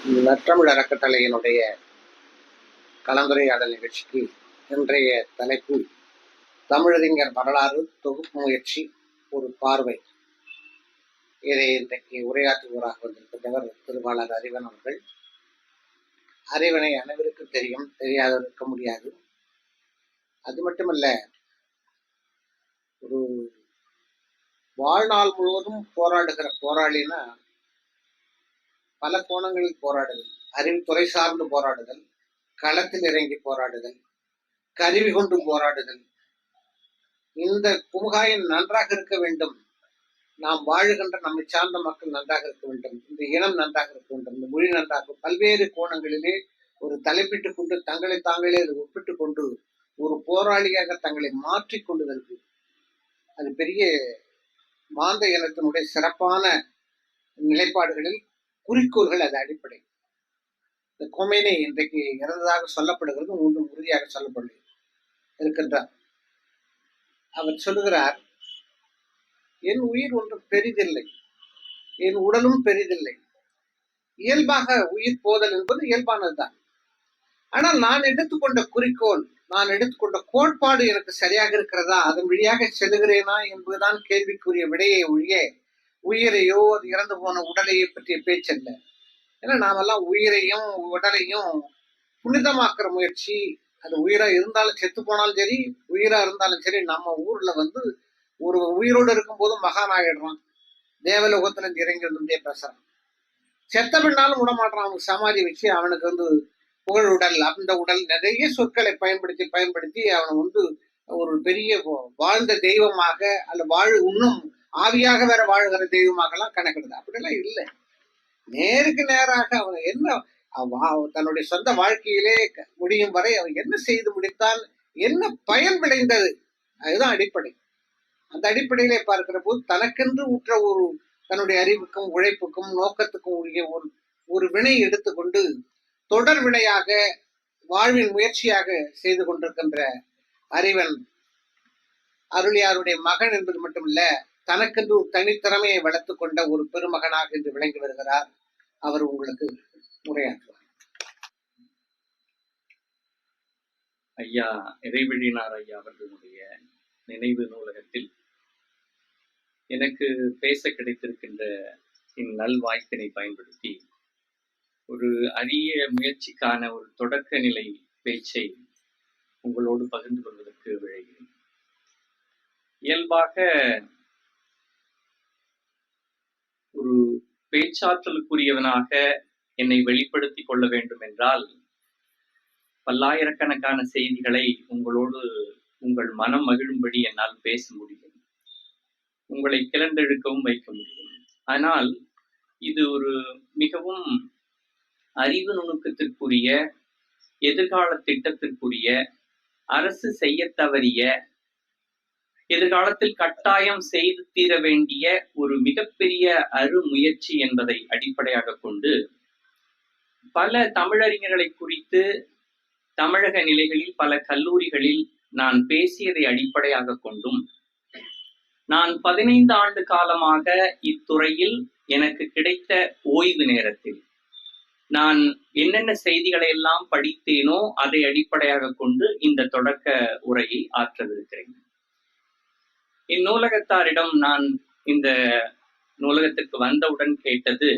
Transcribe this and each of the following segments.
நற்றமிழ் அறக்கட்டளையினுடைய கலந்துரையாடல் நிகழ்ச்சிக்கு இன்றைய தலைப்பு தமிழறிஞர் வரலாறு தொகுப்பு முயற்சி ஒரு பார்வை. இதை இன்றைக்கு உரையாற்றுவோராக வந்திருக்கின்றவர் திருவாளர் அறிவன் அவர்கள். அறிவனை அனைவருக்கும் தெரியும், தெரியாத இருக்க முடியாது. அது மட்டுமல்ல, ஒரு வாழ்நாள் முழுவதும் போராடுகிற போராளினா பல கோணங்களில் போராடுதல், அறிவுத்துறை சார்ந்து போராடுதல், களத்தில் இறங்கி போராடுதல், கருவி கொண்டு போராடுதல். இந்த குமுகாயம் நன்றாக இருக்க வேண்டும், நாம் வாழுகின்ற நம்மை சார்ந்த மக்கள் நன்றாக இருக்க வேண்டும், இந்த இனம் நன்றாக இருக்க வேண்டும், இந்த மொழி நன்றாக, பல்வேறு கோணங்களிலே ஒரு தலைப்பிட்டுக் கொண்டு தங்களை தாங்களே ஒப்பிட்டுக் கொண்டு ஒரு போராளியாக தங்களை மாற்றிக் கொண்டுதற்கு அது பெரிய மாந்த இனத்தினுடைய சிறப்பான நிலைப்பாடுகளில் குறிக்கோள்கள் அது அடிப்படை. இந்த கொமேனி இன்றைக்கு இறந்ததாக சொல்லப்படுகிறது, மீண்டும் உறுதியாக சொல்லப்படுகிறது இருக்கின்றார். அவர் சொல்லுகிறார், என் உயிர் ஒன்றும் பெரிதில்லை, என் உடலும் பெரிதில்லை. இயல்பாக உயிர் போதல் என்பது இயல்பானதுதான். ஆனால் நான் எடுத்துக்கொண்ட குறிக்கோள், நான் எடுத்துக்கொண்ட கோட்பாடு எனக்கு சரியாக இருக்கிறதா, அதன் வழியாக செல்லுகிறேனா என்பதுதான் கேள்விக்குரிய விடையை ஒழிய உயிரையோ அது இறந்து போன உடலையோ பற்றிய பேச்சல்ல. ஏன்னா நாமெல்லாம் உயிரையும் உடலையும் புனிதமாக்குற முயற்சி, அது உயிரா இருந்தாலும் செத்து போனாலும் சரி, உயிரா இருந்தாலும் சரி. நம்ம ஊர்ல ஒரு உயிரோடு இருக்கும் போதும் மகான் ஆகிடுறான், தேவலோகத்துல இறங்கி வந்து பேசுறான். செத்த பின்னாலும் விடமாட்டான், அவனுக்கு சமாதி வச்சு அவனுக்கு புகழ் உடல், அந்த உடல், நிறைய சொற்களை பயன்படுத்தி அவனை ஒரு பெரிய வாழ்ந்த தெய்வமாக அல்ல இன்னும் ஆவியாக வேற வாழ்கிற தெய்வமாக எல்லாம் கணக்கிடுது. அப்படிலாம் இல்லை. நேருக்கு நேராக அவன் என்ன தன்னுடைய சொந்த வாழ்க்கையிலே முடியும் வரை அவன் என்ன செய்து முடித்தான், என்ன பயன் விளைந்தது, அதுதான் அடிப்படை. அந்த அடிப்படையிலே பார்க்கிற போது தனக்கென்று உற்ற தன்னுடைய அறிவுக்கும் உழைப்புக்கும் நோக்கத்துக்கும் உரிய ஒரு வினை எடுத்துக்கொண்டு தொடர் வினையாக வாழ்வின் முயற்சியாக செய்து கொண்டிருக்கின்ற அறிவன் அருளியாருடைய மகன் என்பது மட்டுமல்ல, தனக்கென்று தனித்திறமையை வளர்த்துக் கொண்ட ஒரு பெருமகனாக இன்று விளங்கி வருகிறார். அவர் உங்களுக்கு உரையாற்றுவார். ஐயா இறைவழினார் ஐயா அவர்களுடைய நினைவு நூலகத்தில் எனக்கு பேச கிடைத்திருக்கின்ற இந்நல்வாய்ப்பினை பயன்படுத்தி ஒரு அரிய முயற்சிக்கான ஒரு தொடக்க நிலை பேச்சை உங்களோடு பகிர்ந்து கொள்வதற்கு விழைகிறேன். இயல்பாக ஒரு பேச்சாற்றலுக்குரியவனாக என்னை வெளிப்படுத்திக் கொள்ள வேண்டும் என்றால் பல்லாயிரக்கணக்கான செய்திகளை உங்களோடு உங்கள் மனம் மகிழும்படி என்னால் பேச முடியும், உங்களை கிளர்ந்தெழுக்கவும் வைக்க முடியும். ஆனால் இது ஒரு மிகவும் அறிவு நுணுக்கத்திற்குரிய, எதிர்கால திட்டத்திற்குரிய, அரசு செய்ய தவறிய, எதிர்காலத்தில் கட்டாயம் செய்து தீர வேண்டிய ஒரு மிகப்பெரிய அருமுயற்சி என்பதை அடிப்படையாக கொண்டு பல தமிழறிஞர்களை குறித்து தமிழக நிலைகளில் பல கல்லூரிகளில் நான் பேசியதை அடிப்படையாக கொண்டும், நான் 15 ஆண்டு காலமாக இத்துறையில் எனக்கு கிடைத்த ஓய்வு நேரத்தில் நான் என்னென்ன செய்திகளை எல்லாம் படித்தேனோ அதை அடிப்படையாக கொண்டு இந்த தொடக்க உரையை ஆற்றவிருக்கிறேன். இந்நூலகத்தாரிடம் நான் இந்த நூலகத்திற்கு வந்தவுடன் கேட்டது,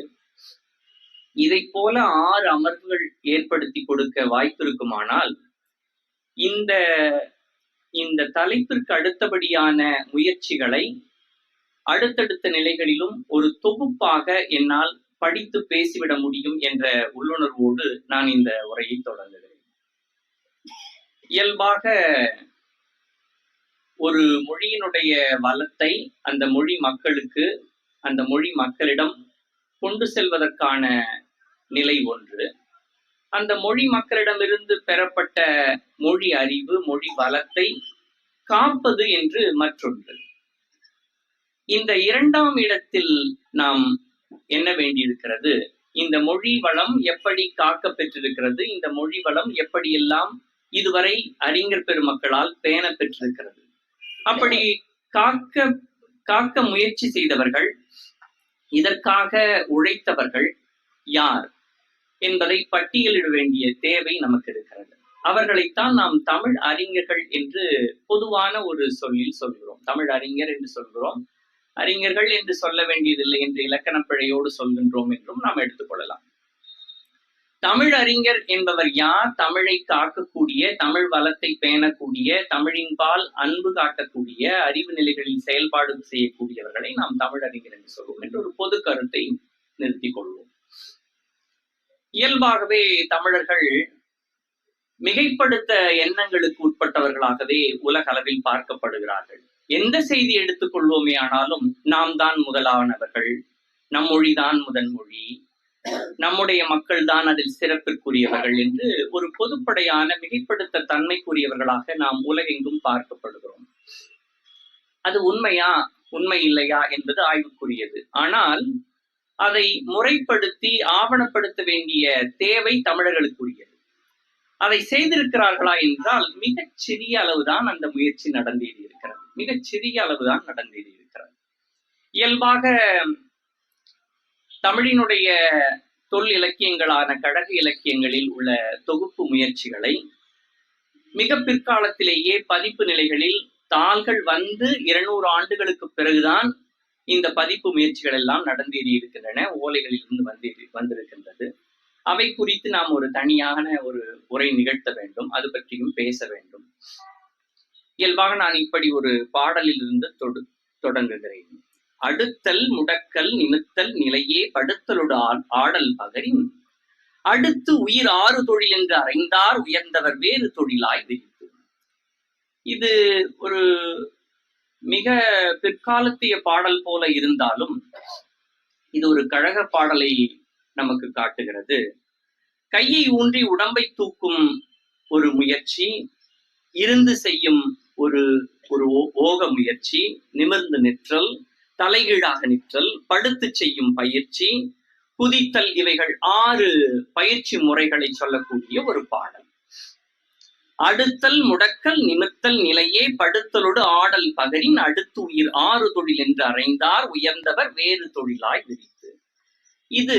இதை போல 6 அமர்வுகள் ஏற்படுத்தி கொடுக்க வாய்ப்பு இருக்குமானால் இந்த தலைப்பிற்கு அடுத்தபடியான முயற்சிகளை அடுத்தடுத்த நிலைகளிலும் ஒரு தொகுப்பாக என்னால் படித்து பேசிவிட முடியும் என்ற உள்ளுணர்வோடு நான் இந்த உரையை தொடங்குகிறேன். இயல்பாக ஒரு மொழியினுடைய வளத்தை அந்த மொழி மக்களுக்கு, அந்த மொழி மக்களிடம் கொண்டு செல்வதற்கான நிலை ஒன்று, அந்த மொழி மக்களிடமிருந்து பெறப்பட்ட மொழி அறிவு, மொழி வளத்தை காப்பது என்று மற்றொன்று. இந்த இரண்டாம் இடத்தில் நாம் என்ன வேண்டியிருக்கிறது, இந்த மொழி வளம் எப்படி காக்க பெற்றிருக்கிறது, இந்த மொழி வளம் எப்படியெல்லாம் இதுவரை அறிஞர் பெருமக்களால் பேண பெற்றிருக்கிறது, அப்படி காக்க முயற்சி செய்தவர்கள், இதற்காக உழைத்தவர்கள் யார், என்பதை பட்டியலிட வேண்டிய தேவை நமக்கு இருக்கிறது. அவர்களைத்தான் நாம் தமிழ் அறிஞர்கள் என்று பொதுவான ஒரு சொல்லில் சொல்கிறோம். தமிழ் அறிஞர் என்று சொல்கிறோம். அறிஞர்கள் என்று சொல்ல வேண்டியதில்லை என்று இலக்கண பிழையோடு சொல்கின்றோம் என்றும் நாம் எடுத்துக்கொள்ளலாம். தமிழ் அறிஞர் என்பவர் யார்? தமிழை காக்கக்கூடிய, தமிழ் வளத்தை பேணக்கூடிய, தமிழின்பால் அன்பு காட்டக்கூடிய, அறிவு நிலைகளில் செயல்பாடு செய்யக்கூடியவர்களை நாம் தமிழறிஞர் என்று சொல்வோம் என்று ஒரு பொது கருத்தை நிறுத்திக் கொள்வோம். இயல்பாகவே தமிழர்கள் மிகைப்படுத்த எண்ணங்களுக்கு உட்பட்டவர்களாகவே உலக அளவில் பார்க்கப்படுகிறார்கள். எந்த செய்தி எடுத்துக்கொள்வோமே ஆனாலும் நாம் தான் முதலானவர்கள், நம் மொழிதான் முதன் மொழி, நம்முடைய மக்கள் தான் அதில் சிறப்பிற்குரியவர்கள் என்று ஒரு பொதுப்படையான மிகைப்படுத்த தன்மைக்குரியவர்களாக நாம் உலகெங்கும் பார்க்கப்படுகிறோம். அது உண்மையா உண்மை இல்லையா என்பது ஆய்வுக்குரியது. ஆனால் அதை முறைப்படுத்தி ஆவணப்படுத்த வேண்டிய தேவை தமிழர்களுக்குரியது. அதை செய்திருக்கிறார்களா என்றால் மிகச் சிறிய அளவுதான் அந்த முயற்சி நடந்தேறியிருக்கிறது. மிகச் சிறிய அளவுதான் நடந்தேறியிருக்கிறது. இயல்பாக தமிழினுடைய தொல் இலக்கியங்களான கழக இலக்கியங்களில் உள்ள தொகுப்பு முயற்சிகளை மிக பிற்காலத்திலேயே பதிப்பு நிலைகளில் தாள்கள் வந்து 200 ஆண்டுகளுக்கு பிறகுதான் இந்த பதிப்பு முயற்சிகள் எல்லாம் நடந்தேறி இருக்கின்றன, ஓலைகளில் இருந்து வந்திருக்கின்றது. அவை குறித்து நாம் ஒரு தனியான ஒரு உரை நிகழ்த்த வேண்டும், அது பற்றியும் பேச வேண்டும். இயல்பாக நான் இப்படி ஒரு பாடலில் இருந்து தொடங்குகிறேன். அடுத்தல் முடக்கல் நிமித்தல் நிலையே படுத்தலோடு ஆடல் பகரின் அடுத்து உயிர் 6 தொழில் என்று அறைந்தார் உயர்ந்தவர் வேறு தொழிலாய் விரித்து. இது ஒரு மிக பிற்காலத்திய பாடல் போல இருந்தாலும் இது ஒரு கழக பாடலை நமக்கு காட்டுகிறது. கையை ஊன்றி உடம்பை தூக்கும் ஒரு முயற்சி, இருந்து செய்யும் ஒரு ஓக முயற்சி, நிமிர்ந்து நிற்றல், தலைகீழாக நிற்றல், படுத்து செய்யும் பயிற்சி, குதித்தல், இவைகள் 6 பயிற்சி முறைகளை சொல்லக்கூடிய ஒரு பாடல். அடுத்தல் முடக்கல் நிமித்தல் நிலையே படுத்தலோடு ஆடல் பகரின் அடுத்து உயிர் 6 தொழில் என்று அறைந்தார் உயர்ந்தவர் வேறு தொழிலாய் விரித்து. இது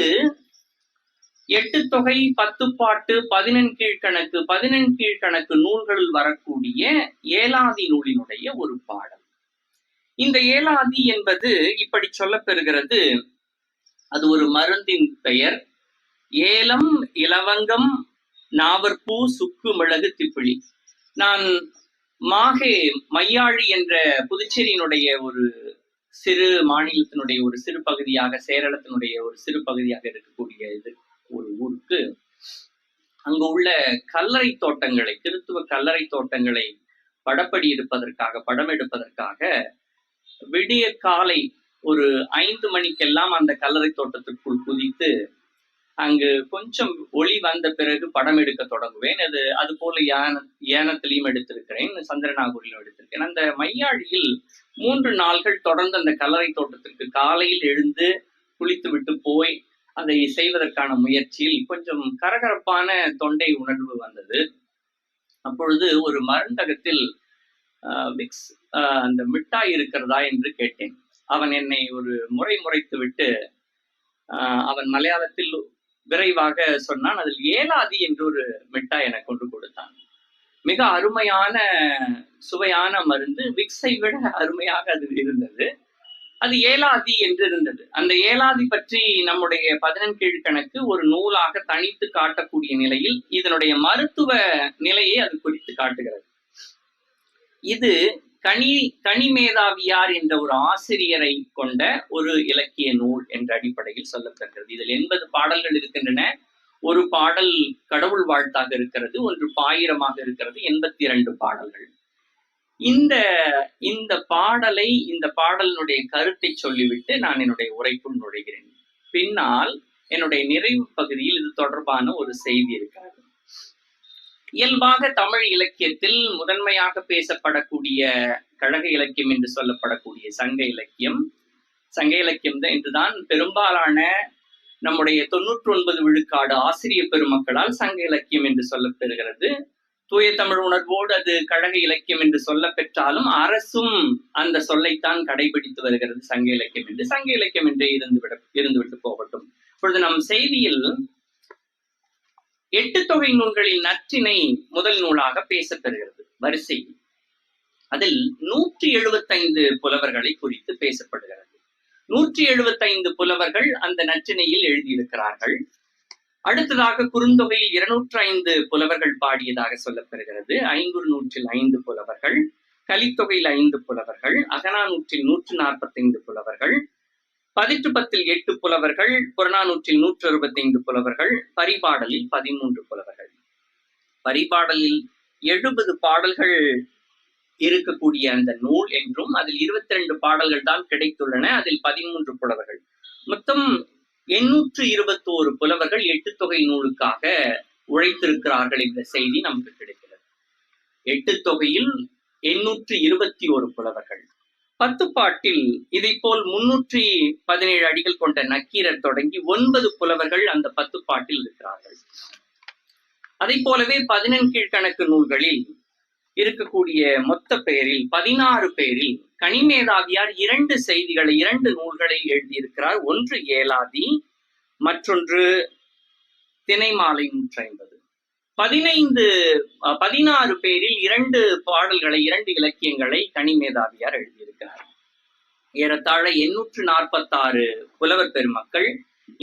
8 தொகை, 10 பாட்டு, 11 கீழ்கணக்கு, 11 கீழ்கணக்கு நூல்களில் வரக்கூடிய ஏலாதி நூலினுடைய ஒரு பாடல். இந்த ஏலாதி என்பது இப்படி சொல்லப்பெறுகிறது. அது ஒரு மருந்தின் பெயர். ஏலம், இலவங்கம், நாவற்பூ, சுக்கு, மிளகு, திப்பிலி. நான் மாஹே மையாழி என்ற புதுச்சேரியினுடைய ஒரு சிறு மாநிலத்தினுடைய ஒரு சிறு பகுதியாக, சேரளத்தினுடைய ஒரு சிறு பகுதியாக இருக்கக்கூடிய இது ஒரு ஊருக்கு அங்கு உள்ள கல்லறை தோட்டங்களை, கிறித்துவ கல்லறை தோட்டங்களை படப்படி எடுப்பதற்காக, படம் எடுப்பதற்காக விடிய காலை ஒரு 5 மணிக்கெல்லாம் அந்த கல்லறை தோட்டத்திற்குள் குதித்து அங்கு கொஞ்சம் ஒளி வந்த பிறகு படம் எடுக்க தொடங்குவேன். அது போல ஏனத்திலையும் எடுத்திருக்கிறேன், சந்திரநாகூரிலும் எடுத்திருக்கேன். அந்த மையாழியில் 3 நாள்கள் தொடர்ந்து அந்த கல்லறை தோட்டத்திற்கு காலையில் எழுந்து குளித்து விட்டு போய் அதை செய்வதற்கான முயற்சியில் கொஞ்சம் கரகரப்பான தொண்டை உணர்வு வந்தது. அப்பொழுது ஒரு மருந்தகத்தில் விக்ஸ் அந்த மிட்டாய் இருக்கிறதா என்று கேட்டேன். அவன் என்னை ஒரு முறைத்து விட்டு அவன் மலையாளத்தில் விரைவாக சொன்னான். அதில் ஏலாதி என்று ஒரு மிட்டாய் எனக்கு கொண்டு கொடுத்தான். மிக அருமையான சுவையான மருந்து, விக்ஸை விட அருமையாக அது இருந்தது. அது ஏலாதி என்று இருந்தது. அந்த ஏலாதி பற்றி நம்முடைய 11 கீழ்கணக்கு ஒரு நூலாக தனித்து காட்டக்கூடிய நிலையில் இதனுடைய மருத்துவ நிலையை அது குறித்து காட்டுகிறது. இது கனிமேதாவியார் என்ற ஒரு ஆசிரியரை கொண்ட ஒரு இலக்கிய நூல் என்ற அடிப்படையில் சொல்லப்படுகிறது. இதில் 80 பாடல்கள் இருக்கின்றன. ஒரு பாடல் கடவுள் வாழ்த்தாக இருக்கிறது, ஒன்று பாயிரமாக இருக்கிறது. 82 பாடல்கள். இந்த பாடலை, இந்த பாடலினுடைய கருத்தை சொல்லிவிட்டு நான் என்னுடைய உரைக்குள் நுழைகிறேன். பின்னால் என்னுடைய நிறைவு பகுதியில் இது தொடர்பான ஒரு செய்தி இருக்கிறது. இயல்பாக தமிழ் இலக்கியத்தில் முதன்மையாக பேசப்படக்கூடிய கழக இலக்கியம் என்று சொல்லப்படக்கூடிய சங்க இலக்கியம் என்றுதான் பெரும்பாலான நம்முடைய 99 விழுக்காடு ஆசிரிய பெருமக்களால் சங்க இலக்கியம் என்று சொல்லப்பெறுகிறது. தூய தமிழ் உணர்வோடு அது கழக இலக்கியம் என்று சொல்ல பெற்றாலும் அரசும் அந்த சொல்லைத்தான் கடைபிடித்து வருகிறது சங்க இலக்கியம் என்று. சங்க இலக்கியம் என்றே இருந்துவிட்டு போகட்டும். இப்பொழுது நம் செய்தியில் எட்டு தொகை நூல்களில் நற்றிணை முதல் நூலாக பேசப்பெறுகிறது வரிசை. அதில் 175 புலவர்களை குறித்து பேசப்படுகிறது. 175 புலவர்கள் அந்த நற்றிணையில் எழுதியிருக்கிறார்கள். அடுத்ததாக குறுந்தொகையில் 205 புலவர்கள் பாடியதாக சொல்லப்பெறுகிறது. ஐங்குறுநூற்றில் 5 புலவர்கள், கலித்தொகையில் 5 புலவர்கள், அகநானூற்றில் 145 புலவர்கள், பதிற்றுப்பத்தில் 8 புலவர்கள், புறநானூற்றில் 165 புலவர்கள், பரிபாடலில் 13 புலவர்கள். பரிபாடலில் 70 பாடல்கள் இருக்கக்கூடிய அந்த நூல் என்றும் அதில் 22 பாடல்கள் தான் கிடைத்துள்ளன. அதில் 13 புலவர்கள். மொத்தம் 821 புலவர்கள் 8 தொகை நூலுக்காக உழைத்திருக்கிறார்கள் என்ற செய்தி நமக்கு கிடைக்கிறது. 8 தொகையில் 821 புலவர்கள். 10 பாட்டில் இதை போல் 317 அடிகள் கொண்ட நக்கீரர் தொடங்கி 9 புலவர்கள் அந்த 10 பாட்டில் இருக்கிறார்கள். அதை போலவே 11 கீழ்கணக்கு நூல்களில் இருக்கக்கூடிய மொத்த பெயரில் 16 பேரில் கனிமேதாவியார் 2 செய்திகளை 2 நூல்களை எழுதியிருக்கிறார். ஒன்று ஏலாதி, மற்றொன்று திணைமாலை 150. 16 பேரில் 2 பாடல்களை 2 இலக்கியங்களை கனிமேதாவியார் எழுதியிருக்கிறார். ஏறத்தாழ 846 புலவர் பெருமக்கள்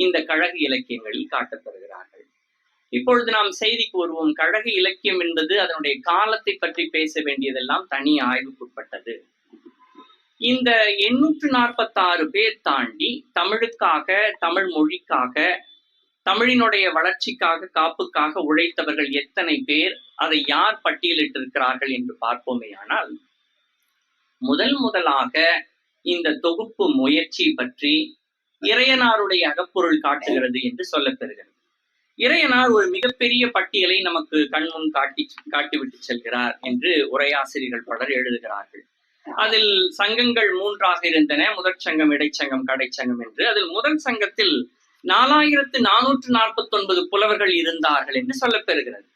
இந்த கழக இலக்கியங்களில் காட்டப்படுகிறார்கள். இப்பொழுது நாம் செய்திக்கு வருவோம். கழக இலக்கியம் என்பது அதனுடைய காலத்தை பற்றி பேச வேண்டியதெல்லாம் தனி ஆய்வுக்குட்பட்டது. இந்த 846 பேர் தாண்டி தமிழுக்காக, தமிழ் மொழிக்காக, தமிழினுடைய வளர்ச்சிக்காக, காப்புக்காக உழைத்தவர்கள் எத்தனை பேர், அதை யார் பட்டியலிட்டிருக்கிறார்கள் என்று பார்ப்போமேயானால், முதலாக இந்த தொகுப்பு முயற்சி பற்றி இறையனாருடைய அகப்பொருள் காட்டுகிறது என்று சொல்லப்பெறுகிறது. இறையனார் ஒரு மிகப்பெரிய பட்டியலை நமக்கு கண்முன் காட்டிவிட்டு செல்கிறார் என்று உரையாசிரியர்கள் பலர் எழுதுகிறார்கள். அதில் சங்கங்கள் 3ஆக இருந்தன. முதற் சங்கம், இடைச்சங்கம், கடைச்சங்கம் என்று. அதில் முதல் சங்கத்தில் 4449 புலவர்கள் இருந்தார்கள் என்று சொல்லப்பெறுகிறது,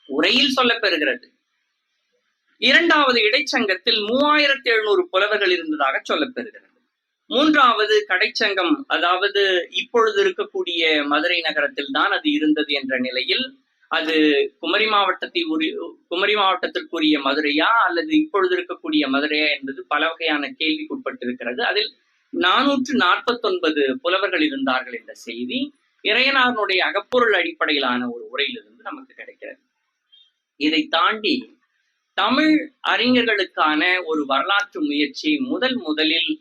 உரையில் சொல்லப்பெறுகிறது. இரண்டாவது இடைச்சங்கத்தில் 3700 புலவர்கள் இருந்ததாக சொல்லப்பெறுகிறது. மூன்றாவது கடைச்சங்கம், அதாவது இப்பொழுது இருக்கக்கூடிய மதுரை நகரத்தில் தான் அது இருந்தது என்ற நிலையில், அது குமரி மாவட்டத்திற்குரிய மதுரையா அல்லது இப்பொழுது இருக்கக்கூடிய மதுரையா என்பது பல வகையான கேள்விக்குட்பட்டிருக்கிறது. அதில் 449 புலவர்கள் இருந்தார்கள் என்ற செய்தி இறையனாருடைய அகப்பொருள் அடிப்படையிலான ஒரு உரையிலிருந்து நமக்கு கிடைக்கிறது. இதை தாண்டி தமிழ் அறிஞர்களுக்கான ஒரு வரலாற்று முயற்சி முதலில்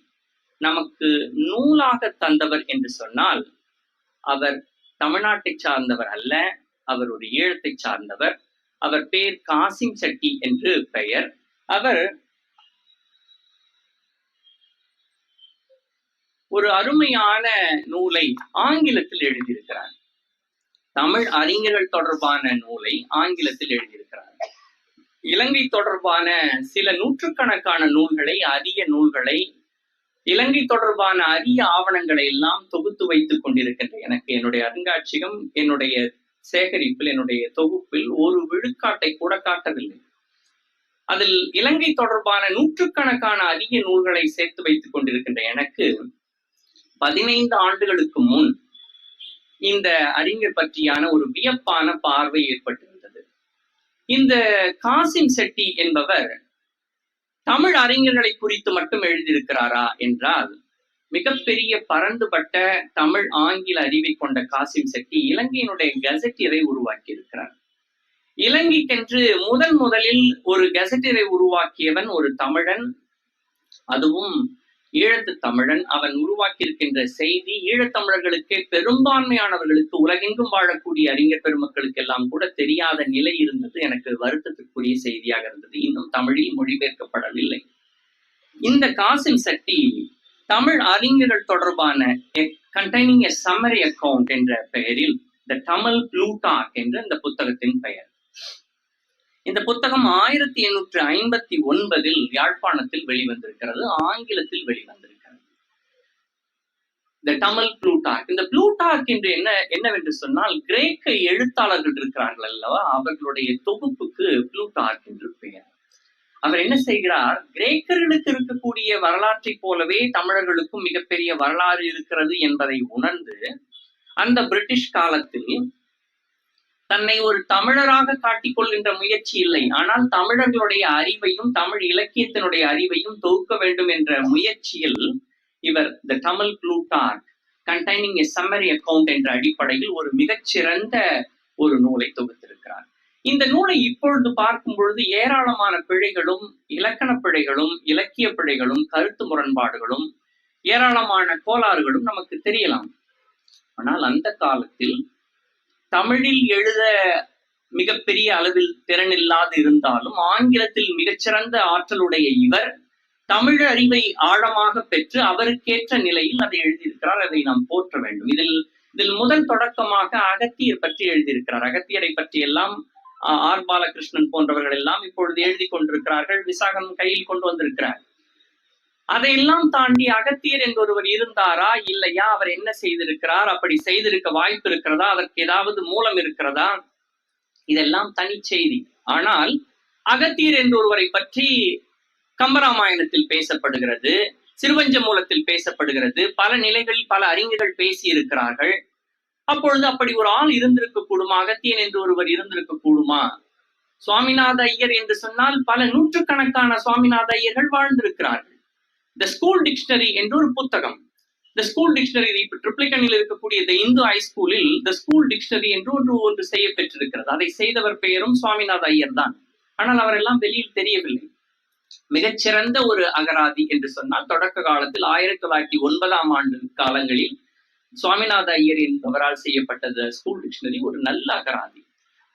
நமக்கு நூலாக தந்தவர் என்று சொன்னால் அவர் தமிழ்நாட்டை சார்ந்தவர் அல்ல, அவர் ஒரு ஈழத்தை சார்ந்தவர். அவர் பேர் காசிம் செட்டி என்று பெயர். அவர் ஒரு அருமையான நூலை ஆங்கிலத்தில் எழுதியிருக்கிறார். தமிழ் அறிஞர்கள் தொடர்பான நூலை ஆங்கிலத்தில் எழுதியிருக்கிறார். இலங்கை தொடர்பான சில நூற்றுக்கணக்கான நூல்களை, அரிய நூல்களை, இலங்கை தொடர்பான அரிய ஆவணங்களை எல்லாம் தொகுத்து வைத்துக் கொண்டிருக்கின்ற எனக்கு என்னுடைய அருங்காட்சியகம், என்னுடைய சேகரிப்பில், என்னுடைய தொகுப்பில் ஒரு விழுக்காட்டை கூட காட்டவில்லை. அதில் இலங்கை தொடர்பான நூற்றுக்கணக்கான அரிய நூல்களை சேர்த்து வைத்துக் கொண்டிருக்கின்ற எனக்கு 15 ஆண்டுகளுக்கு முன் இந்த அறிஞர் பற்றியான ஒரு வியப்பான பார்வை ஏற்பட்டிருந்தது. இந்த காசிம் செட்டி என்பவர் தமிழ் அறிஞர்களை குறித்து மட்டும் எழுதியிருக்கிறாரா என்றால், மிகப்பெரிய பரந்துபட்ட தமிழ் ஆங்கில அறிவை கொண்ட காசிம் செட்டி இலங்கையினுடைய கெசட்டியரை உருவாக்கி இருக்கிறார். இலங்கைக்கென்று முதலில் ஒரு கெசட்டியரை உருவாக்கியவன் ஒரு தமிழன், அதுவும் ஈழத்து தமிழன். அவன் உருவாக்கியிருக்கின்ற செய்தி ஈழத்தமிழர்களுக்கு, பெரும்பான்மையானவர்களுக்கு, உலகெங்கும் வாழக்கூடிய அறிஞர் பெருமக்களுக்கு எல்லாம் கூட தெரியாத நிலை இருந்தது. எனக்கு வருத்தத்திற்குரிய செய்தியாக இருந்தது. இன்னும் தமிழில் மொழிபெயர்க்கப்படவில்லை. இந்த காசிம் செட்டி தமிழ் அறிஞர்கள் தொடர்பான கண்டெய்னிங் எ சம்மரி அக்கவுண்ட் என்ற பெயரில் த தமிழ் ப்ளூட்டாக் என்ற இந்த புத்தகத்தின் பெயர். இந்த புத்தகம் 1859 யாழ்ப்பாணத்தில் வெளிவந்திருக்கிறது, ஆங்கிலத்தில் வெளிவந்திருக்கிறது. த தமிழ் ப்ளூட்டாக். இந்த ப்ளூட்டாக் என்று என்னவென்று சொன்னால், கிரேக்க எழுத்தாளர்கள் இருக்கிறார்கள் அல்லவா, அவர்களுடைய தொகுப்புக்கு ப்ளூட்டாக் என்று பெயர். அவர் என்ன செய்கிறார், கிரேக்கர்களுக்கு இருக்கக்கூடிய வரலாற்றை போலவே தமிழர்களுக்கும் மிகப்பெரிய வரலாறு இருக்கிறது என்பதை உணர்ந்து, அந்த பிரிட்டிஷ் காலத்தில் தன்னை ஒரு தமிழராக காட்டிக்கொள்கின்ற முயற்சி இல்லை, ஆனால் தமிழர்களுடைய அறிவையும் தமிழ் இலக்கியத்தினுடைய அறிவையும் தொகுக்க வேண்டும் என்ற முயற்சியில் இவர் த தமிழ் ப்ளூட்டார்க் கண்டெய்னிங் எ சம்மரி அக்கவுண்ட் என்ற அடிப்படையில் ஒரு மிகச்சிறந்த ஒரு நூலை தொகுத்திருக்கிறார். இந்த நூலை இப்பொழுது பார்க்கும் பொழுது ஏராளமான பிழைகளும், இலக்கண பிழைகளும், இலக்கிய பிழைகளும், கருத்து முரண்பாடுகளும், ஏராளமான கோளாறுகளும் நமக்கு தெரியலாம். ஆனால் அந்த காலத்தில் தமிழில் எழுத மிகப்பெரிய அளவில் திறனில்லாது இருந்தாலும் ஆங்கிலத்தில் மிகச்சிறந்த ஆற்றலுடைய இவர் தமிழ் அறிவை ஆழமாக பெற்று அவருக்கேற்ற நிலையில் அதை எழுதியிருக்கிறார். அதை நாம் போற்ற வேண்டும். இதில் முதல் தொடக்கமாக அகத்தியர் பற்றி எழுதியிருக்கிறார். அகத்தியரை பற்றி எல்லாம் ஆர் பாலகிருஷ்ணன் போன்றவர்கள் எல்லாம் இப்பொழுது எழுதி கொண்டிருக்கிறார்கள். விசாகன் கையில் கொண்டு வந்திருக்கிறார். அதையெல்லாம் தாண்டி அகத்தியர் என்றொருவர் இருந்தாரா இல்லையா, அவர் என்ன செய்திருக்கிறார், அப்படி செய்திருக்க வாய்ப்பு இருக்கிறதா, அதற்கு ஏதாவது மூலம் இருக்கிறதா, இதெல்லாம் தனி செய்தி. ஆனால் அகத்தியர் என்றொருவரை பற்றி கம்பராமாயணத்தில் பேசப்படுகிறது, சிறுவஞ்ச மூலத்தில் பேசப்படுகிறது, பல நிலைகளில் பல அறிஞர்கள் பேசி இருக்கிறார்கள். அப்பொழுது அப்படி ஒரு ஆள் இருந்திருக்க கூடுமா, அகத்தியன் என்று ஒருவர் இருந்திருக்க கூடுமா? சுவாமிநாத ஐயர் என்று சொன்னால் பல நூற்றுக்கணக்கான சுவாமிநாத ஐயர்கள் வாழ்ந்திருக்கிறார்கள். த ஸ்கூல் டிக்ஷனரி என்று ஒரு புத்தகம், த ஸ்கூல் டிக்ஷனரி ட்ரிப்ளிகனில் இருக்கக்கூடிய த இந்து ஹைஸ்கூலில் த ஸ்கூல் டிக்ஷனரி என்று ஒன்று செய்ய பெற்றிருக்கிறது. அதை செய்தவர் பெயரும் சுவாமிநாத ஐயர் தான். ஆனால் அவரெல்லாம் வெளியில் தெரியவில்லை. மிகச்சிறந்த ஒரு அகராதி என்று சொன்னால் தொடக்க காலத்தில் 1909ஆம் ஆண்டு காலங்களில் சுவாமிநாத ஐயர் என்பவரால் செய்யப்பட்டது ஸ்கூல் டிக்ஷனரி ஒரு நல்ல அகராதி.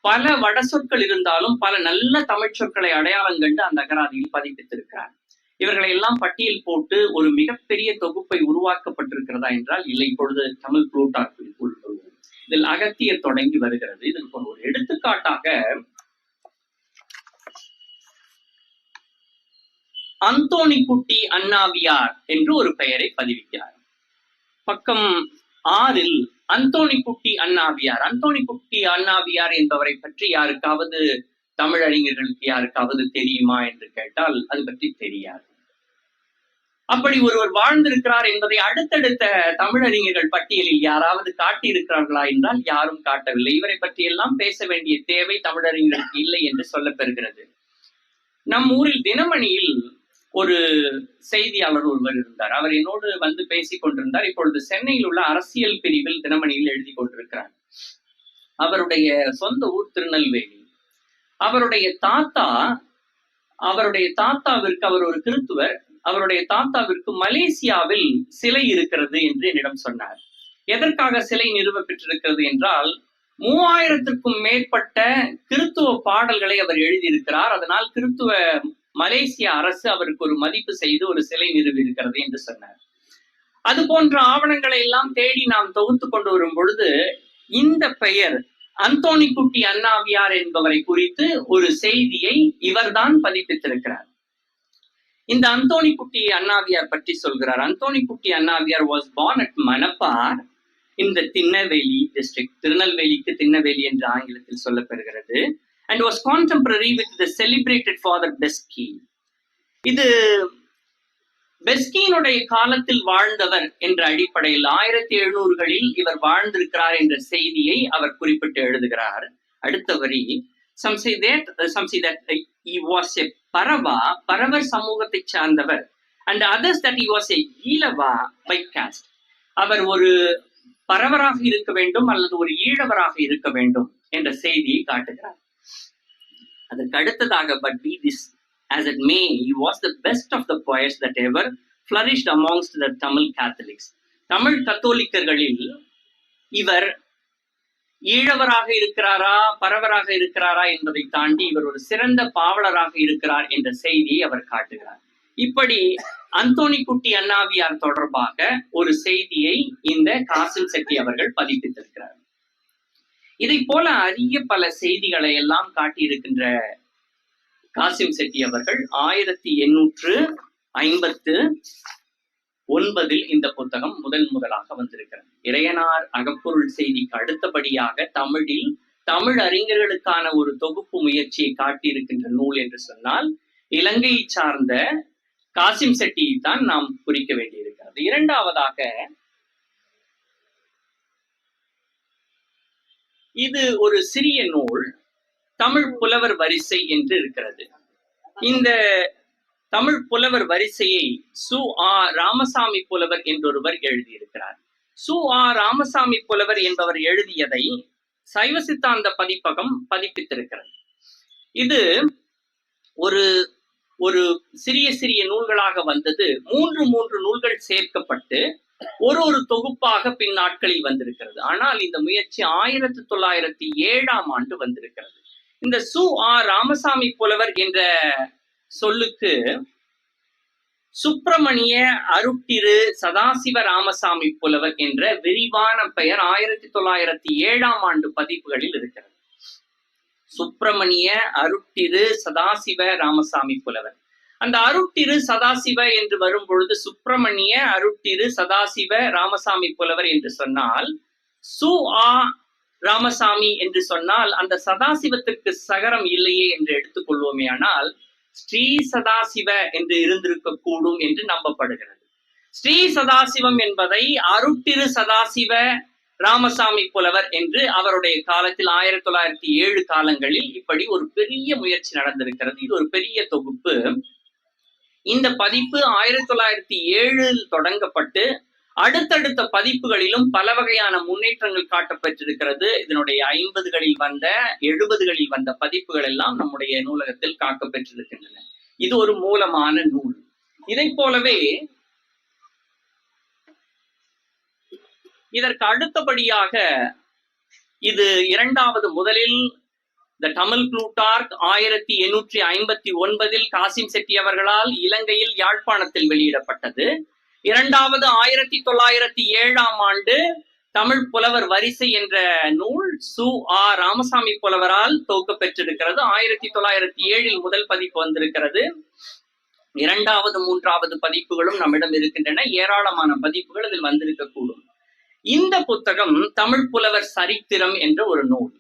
பல வட சொற்கள் இருந்தாலும் பல நல்ல தமிழ் சொற்களை அடையாளம் கண்டு அந்த அகராதியில் பதிப்பித்திருக்கிறார். இவர்களை எல்லாம் பட்டியல் போட்டு ஒரு மிகப்பெரிய தொகுப்பை உருவாக்கப்பட்டிருக்கிறதா என்றால் இல்லை. இப்பொழுது தமிழ் ப்ளூட்டார்க்கிற்குள் வருவோம். இதில் அகத்தியர் தொடங்கி வருகிறது. இதற்கு ஒரு எடுத்துக்காட்டாக அந்தோணிக்குட்டி அண்ணாவியார் என்று ஒரு பெயரை பதிவிக்கிறார். பக்கம் 6ல் அந்தோணிக்குட்டி அண்ணாவியார். அந்தோணிக்குட்டி அண்ணாவியார் என்பவரை பற்றி யாருக்காவது, தமிழறிஞர்களுக்கு யாருக்காவது தெரியுமா என்று கேட்டால் அது பற்றி தெரியாது. அப்படி ஒருவர் வாழ்ந்திருக்கிறார் என்பதை அடுத்தடுத்த தமிழறிஞர்கள் பட்டியலில் யாராவது காட்டியிருக்கிறார்களா என்றால் யாரும் காட்டவில்லை. இவரை பற்றி எல்லாம் பேச வேண்டிய தேவை தமிழறிஞர்களுக்கு இல்லை என்று சொல்லப்பெறுகிறது. நம் ஊரில் தினமணியில் ஒரு செய்தியாளர் ஒருவர் இருந்தார். அவர் என்னோடு வந்து பேசிக் கொண்டிருந்தார். இப்பொழுது சென்னையில் உள்ள அரசியல் பிரிவில் தினமணியில் எழுதி கொண்டிருக்கிறார். அவருடைய சொந்த ஊர் திருநெல்வேலி. அவருடைய தாத்தாவிற்கு, அவர் ஒரு கிறித்துவர், அவருடைய தாத்தாவிற்கு மலேசியாவில் சிலை இருக்கிறது என்று என்னிடம் சொன்னார். எதற்காக சிலை நிறுவ பெற்றிருக்கிறது என்றால் 3000க்கும் மேற்பட்ட கிறித்துவ பாடல்களை அவர் எழுதியிருக்கிறார். அதனால் கிறித்துவ மலேசிய அரசு அவருக்கு ஒரு மதிப்பு செய்து ஒரு சிலை நிறுவி இருக்கிறது என்று சொன்னார். அது போன்ற ஆவணங்களை எல்லாம் தேடி நாம் தொகுத்து கொண்டு வரும் பொழுது இந்த பெயர் அந்தோணிக்குட்டி அண்ணாவியார் என்பவரை குறித்து ஒரு செய்தியை இவர்தான் பதிப்பித்திருக்கிறார். இந்த அந்தோணிக்குட்டி அண்ணாவியார் பற்றி சொல்கிறார். அந்தோணிக்குட்டி அண்ணாவியார் was born at மணப்பார் in the Tirunelveli district. திருநெல்வேலிக்கு திருநெல்வேலி என்று ஆங்கிலத்தில் சொல்லப்பெறுகிறது. and was contemporary with the celebrated father Beschi. இது பெஸ்கியினுடைய காலத்தில் வாழ்ந்தவர் என்ற அடிப்படையில் 1700களில் இவர் வாழ்ந்திருக்கிறார் என்ற செய்தியை அவர் குறிப்பிட்டு எழுதுகிறார். அடுத்த வரி, some say that he was a பரவர் சமூகத்தை சார்ந்தவர், and others that he was a Ezhava by caste. அவர் ஒரு பரவராக இருக்க வேண்டும் அல்லது ஒரு ஈழவராக இருக்க வேண்டும் என்ற செய்தியை காட்டுகிறார். அதற்கு அடுத்ததாக, but be this as it may, he was the best of the poets that ever flourished amongst the Tamil Catholics. Tamil கத்தோலிக்கர்களில் இவர் ஈழவராக இருக்கிறாரா பரவராக இருக்கிறாரா என்பதை தாண்டி இவர் ஒரு சிறந்த பாவலராக இருக்கிறார் என்ற செய்தியை அவர் காட்டுகிறார். இப்படி அந்தோணிக்குட்டி அண்ணாவியார் தொடர்பாக ஒரு செய்தியை இந்த காசிம் செட்டி அவர்கள் பதிப்பித்திருக்கிறார். இதை போல அரிய பல செய்திகளை எல்லாம் காட்டியிருக்கின்ற காசிம் செட்டி அவர்கள் 1859 இந்த புத்தகம் முதலாக வந்திருக்கிறது. இறையனார் அகப்பொருள் செய்திக்கு அடுத்தபடியாக தமிழில் தமிழ் அறிஞர்களுக்கான ஒரு தொகுப்பு முயற்சியை காட்டியிருக்கின்ற நூல் என்று சொன்னால் இலங்கையை சார்ந்த காசிம் செட்டியை தான் நாம் குறிக்க வேண்டியிருக்கிறது. இரண்டாவதாக இது ஒரு சிறிய நூல், தமிழ் புலவர் வரிசை என்று இருக்கிறது. இந்த தமிழ் புலவர் வரிசையை சு ஆ ராமசாமி புலவர் என்றொருவர் எழுதியிருக்கிறார். சு ஆ ராமசாமி புலவர் என்பவர் எழுதியதை சைவ சித்தாந்த பதிப்பகம் பதிப்பித்திருக்கிறது. இது ஒரு ஒரு சிறிய சிறிய நூல்களாக வந்தது. மூன்று நூல்கள் சேர்க்கப்பட்டு ஒரு தொகுப்பாக பின் நாட்களில் வந்திருக்கிறது. ஆனால் இந்த முயற்சி 1907 வந்திருக்கிறது. இந்த சு ஆ ராமசாமி புலவர் என்ற சொல்லுக்கு சுப்பிரமணிய அருட்டிரு சதாசிவ ராமசாமி புலவர் என்ற விரிவான பெயர் 1907 பதிப்புகளில் இருக்கிறது. சுப்பிரமணிய அருட்டிரு சதாசிவ ராமசாமி புலவர். அந்த அருட்டிரு சதாசிவ என்று வரும் பொழுது சுப்பிரமணிய அருட்டிரு சதாசிவ ராமசாமி புலவர் என்று சொன்னால், சு ஆ ராமசாமி என்று சொன்னால் அந்த சதாசிவத்திற்கு சகரம் இல்லையே என்று எடுத்துக்கொள்வோமே, ஆனால் ஸ்ரீ சதாசிவ என்று இருந்திருக்க கூடும் என்று நம்பப்படுகிறது. ஸ்ரீ சதாசிவம் என்பதை அருட்டிரு சதாசிவ ராமசாமி புலவர் என்று அவருடைய காலத்தில் 1907 காலங்களில் இப்படி ஒரு பெரிய முயற்சி நடந்திருக்கிறது. இது ஒரு பெரிய தொகுப்பு. இந்த பதிப்பு 1907 தொடங்கப்பட்டு அடுத்தடுத்த பதிப்புகளிலும் பல வகையான முன்னேற்றங்கள் காட்டப்பட்டிருக்கிறது. இதனுடைய 50களில் வந்த 70களில் வந்த பதிப்புகள் எல்லாம் நம்முடைய நூலகத்தில் காக்கப்பெற்றிருக்கின்றன. இது ஒரு மூலமான நூல். இதை போலவே இதற்கு அடுத்தபடியாக இது இரண்டாவது, முதலில் த தமிழ் புளூட்டார்க் 1859 காசிம் செட்டி அவர்களால் இலங்கையில் யாழ்ப்பாணத்தில் வெளியிடப்பட்டது. இரண்டாவது 1907 தமிழ் புலவர் வரிசை என்ற நூல் சு ஆ ராமசாமி புலவரால் தொகுக்க பெற்றிருக்கிறது. 1907 முதல் பதிப்பு வந்திருக்கிறது. இரண்டாவது, மூன்றாவது பதிப்புகளும் நம்மிடம் இருக்கின்றன. ஏராளமான பதிப்புகள் இதில் வந்திருக்கக்கூடும். இந்த புத்தகம் தமிழ் புலவர் சரித்திரம் என்ற ஒரு நூல்.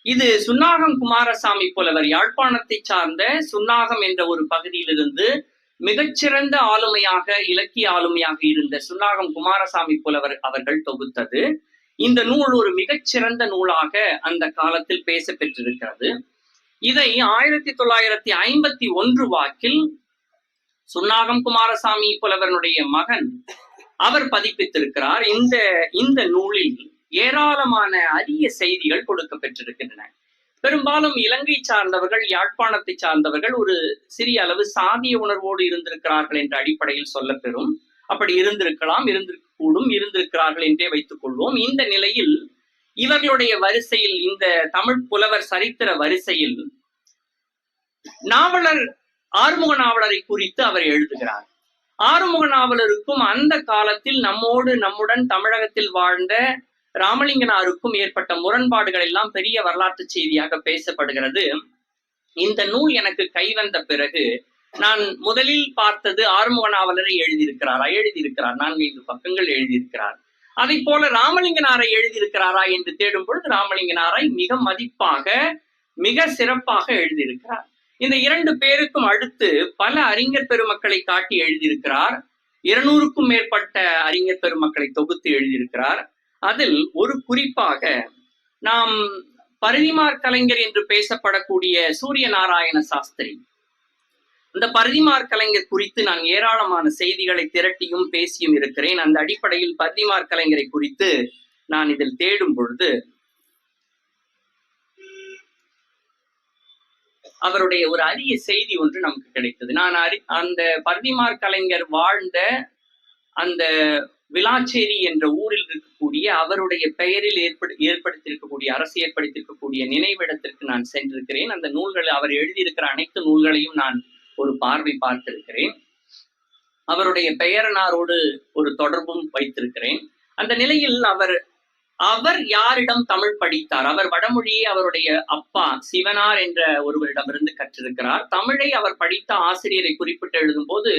இது சுன்னாகம் குமாரசாமி புலவர், யாழ்ப்பாணத்தை சார்ந்த சுன்னாகம் என்ற ஒரு பகுதியிலிருந்து மிகச்சிறந்த ஆளுமையாக, இலக்கிய ஆளுமையாக இருந்த சுன்னாகம் குமாரசாமி புலவர் அவர்கள் தொகுத்தது. இந்த நூல் ஒரு மிகச்சிறந்த நூலாக அந்த காலத்தில் பேச பெற்றிருக்கிறது. இதை 1951 வாக்கில் சுன்னாகம் குமாரசாமி புலவனுடைய மகன் அவர் பதிப்பித்திருக்கிறார். இந்த நூலில் ஏராளமான அரிய செய்திகள் கொடுக்க பெற்றிருக்கின்றன. பெரும்பாலும் இலங்கை சார்ந்தவர்கள், யாழ்ப்பாணத்தை சார்ந்தவர்கள் ஒரு சிறிய அளவு சாதிய உணர்வோடு இருந்திருக்கிறார்கள் என்ற அடிப்படையில் சொல்லப்பெறும். அப்படி இருந்திருக்கலாம், இருந்திருக்கக்கூடும், இருந்திருக்கிறார்கள் என்றே வைத்துக் கொள்வோம். இந்த நிலையில் இவர்களுடைய வரிசையில், இந்த தமிழ் புலவர் சரித்திர வரிசையில் நாவலர் ஆறுமுக நாவலரை குறித்து அவர் எழுதுகிறார். ஆறுமுக நாவலருக்கும் அந்த காலத்தில் நம்முடன் தமிழகத்தில் வாழ்ந்த ராமலிங்கனாருக்கும் ஏற்பட்ட முரண்பாடுகள் எல்லாம் பெரிய வரலாற்று செய்தியாக பேசப்படுகிறது. இந்த நூல் எனக்கு கைவந்த பிறகு நான் முதலில் பார்த்தது ஆறுமுக நாவலரை எழுதியிருக்கிறார், 4-5 பக்கங்கள் எழுதியிருக்கிறார். அதை போல ராமலிங்கனாரை எழுதியிருக்கிறாரா என்று தேடும் பொழுது ராமலிங்கனாரை மிக மதிப்பாக, மிக சிறப்பாக எழுதியிருக்கிறார். இந்த 2 பேருக்கும் அடுத்து பல அறிஞர் பெருமக்களை காட்டி எழுதியிருக்கிறார். 200க்கும் மேற்பட்ட அறிஞர் பெருமக்களை தொகுத்து எழுதியிருக்கிறார். அதில் ஒரு குறிப்பாக நாம் பரிதிமாற் கலைஞர் என்று பேசப்படக்கூடிய சூரிய நாராயண சாஸ்திரி, இந்த பரிதிமாற் கலைஞர் குறித்து நான் ஏராளமான செய்திகளை திரட்டியும் பேசியும் இருக்கிறேன். அந்த அடிப்படையில் பரிதிமாற் கலைஞரை குறித்து நான் இதில் தேடும் பொழுது அவருடைய ஒரு அரிய செய்தி ஒன்று நமக்கு கிடைத்தது. நான் அந்த பரிதிமாற் கலைஞர் வாழ்ந்த அந்த விளாச்சேரி என்ற ஊரில் இருக்கக்கூடிய அவருடைய பெயரில் ஏற்படுத்தியிருக்கக்கூடிய, அரசு ஏற்படுத்தியிருக்கக்கூடிய நினைவிடத்திற்கு நான் சென்றிருக்கிறேன். அந்த நூல்கள், அவர் எழுதியிருக்கிற அனைத்து நூல்களையும் நான் ஒரு பார்வை பார்த்திருக்கிறேன். அவருடைய பெயரனாரோடு ஒரு தொடர்பும் வைத்திருக்கிறேன். அந்த நிலையில் அவர் யாரிடம் தமிழ் படித்தார்? அவர் வடமொழியை அவருடைய அப்பா சிவனார் என்ற ஒருவரிடமிருந்து கற்றிருக்கிறார். தமிழை அவர் படித்த ஆசிரியரை குறிப்பிட்டு எழுதும் போது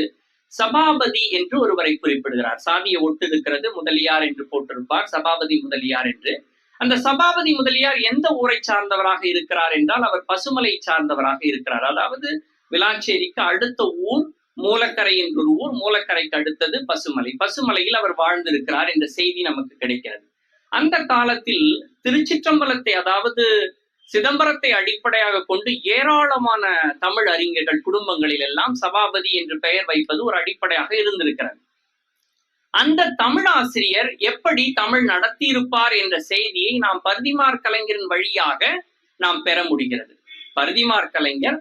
சபாபதி என்று ஒருவரை குறிப்பிடுகிறார். சாதிய ஒட்டு இருக்கிறது, முதலியார் என்று போட்டிருப்பார், சபாபதி முதலியார் என்று. அந்த சபாபதி முதலியார் எந்த ஊரை சார்ந்தவராக இருக்கிறார் என்றால் அவர் பசுமலை சார்ந்தவராக இருக்கிறார். அதாவது விளாச்சேரிக்கு அடுத்த ஊர் மூலக்கரை என்ற ஒரு ஊர், மூலக்கரைக்கு அடுத்தது பசுமலை. பசுமலையில் அவர் வாழ்ந்திருக்கிறார் என்ற செய்தி நமக்கு கிடைக்கிறது. அந்த காலத்தில் திருச்சிற்றம்பலத்தை, அதாவது சிதம்பரத்தை அடிப்படையாக கொண்டு ஏராளமான தமிழ் அறிஞர்கள் குடும்பங்களில் எல்லாம் சபாபதி என்று பெயர் வைப்பது ஒரு அடிப்படையாக இருந்திருக்கிறது. அந்த தமிழ் ஆசிரியர் எப்படி தமிழ் நடத்தியிருப்பார் என்ற செய்தியை நாம் பரிதிமாற் கலைஞரின் வழியாக நாம் பெற முடிகிறது. பரிதிமாற் கலைஞர்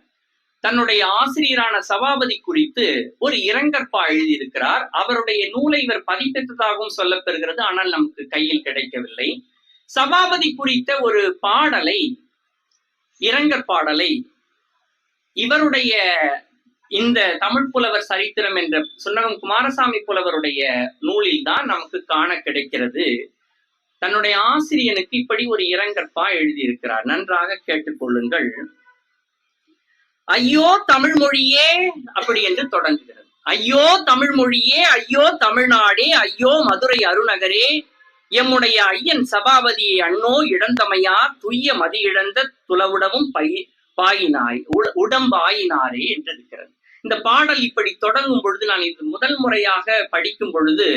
தன்னுடைய ஆசிரியரான சபாபதி குறித்து ஒரு இரங்கற்பா எழுதியிருக்கிறார். அவருடைய நூலை இவர் பதிப்பித்ததாகவும் சொல்லப்பெறுகிறது, ஆனால் நமக்கு கையில் கிடைக்கவில்லை. சபாபதி குறித்த ஒரு பாடலை, இரங்கற்பாடலை இவருடைய இந்த தமிழ் புலவர் சரித்திரம் என்ற சுன்னகம் குமாரசாமி புலவருடைய நூலில் தான் நமக்கு காண கிடைக்கிறது. தன்னுடைய ஆசிரியனுக்கு இப்படி ஒரு இரங்கற்பா எழுதியிருக்கிறார். நன்றாக கேட்டுக்கொள்ளுங்கள். ஐயோ தமிழ் மொழியே, அப்படி என்று தொடங்குகிறது. ஐயோ தமிழ் மொழியே, ஐயோ தமிழ்நாடே, ஐயோ மதுரை அருநகரே, எம்முடைய ஐயன் சபாபதியை அண்ணோ இடந்தமையார் துய்ய மதி இழந்த துளவுடவும் பாயினாய் உடம்பாயினாரே என்று இருக்கிறது. இந்த பாடல் இப்படி தொடங்கும் பொழுது, நான் இது முதல் முறையாக படிக்கும் பொழுது,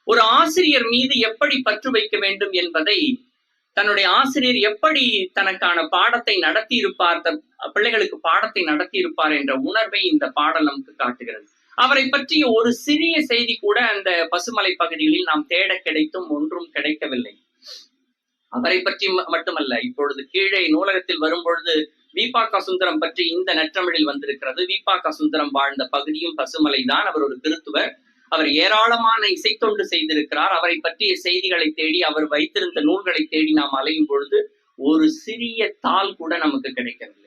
ஒரு ஆசிரியர் மீது எப்படி பற்று வைக்க வேண்டும் என்பதை, தன்னுடைய ஆசிரியர் எப்படி தனக்கான பாடத்தை நடத்தி இருப்பார், பிள்ளைகளுக்கு பாடத்தை நடத்தி இருப்பார் என்ற உணர்வை இந்த பாடல் நமக்கு காட்டுகிறது. அவரை பற்றிய ஒரு சிறிய செய்தி கூட அந்த பசுமலை பகுதிகளில் நாம் தேட கிடைத்தும் ஒன்றும் கிடைக்கவில்லை. அவரை பற்றி மட்டுமல்ல, இப்பொழுது கீழே நூலகத்தில் வரும் பொழுது வீபாக சுந்தரம் பற்றி இந்த நற்றமிழில் வந்திருக்கிறது. வீபாக சுந்தரம் வாழ்ந்த பகுதியும் பசுமலை தான். அவர் ஒரு கிறித்துவர். அவர் ஏராளமான இசைத்தொண்டு செய்திருக்கிறார். அவரை பற்றிய செய்திகளை தேடி, அவர் வைத்திருந்த நூல்களை தேடி நாம் அலையும் பொழுது ஒரு சிறிய தாள் கூட நமக்கு கிடைக்கவில்லை.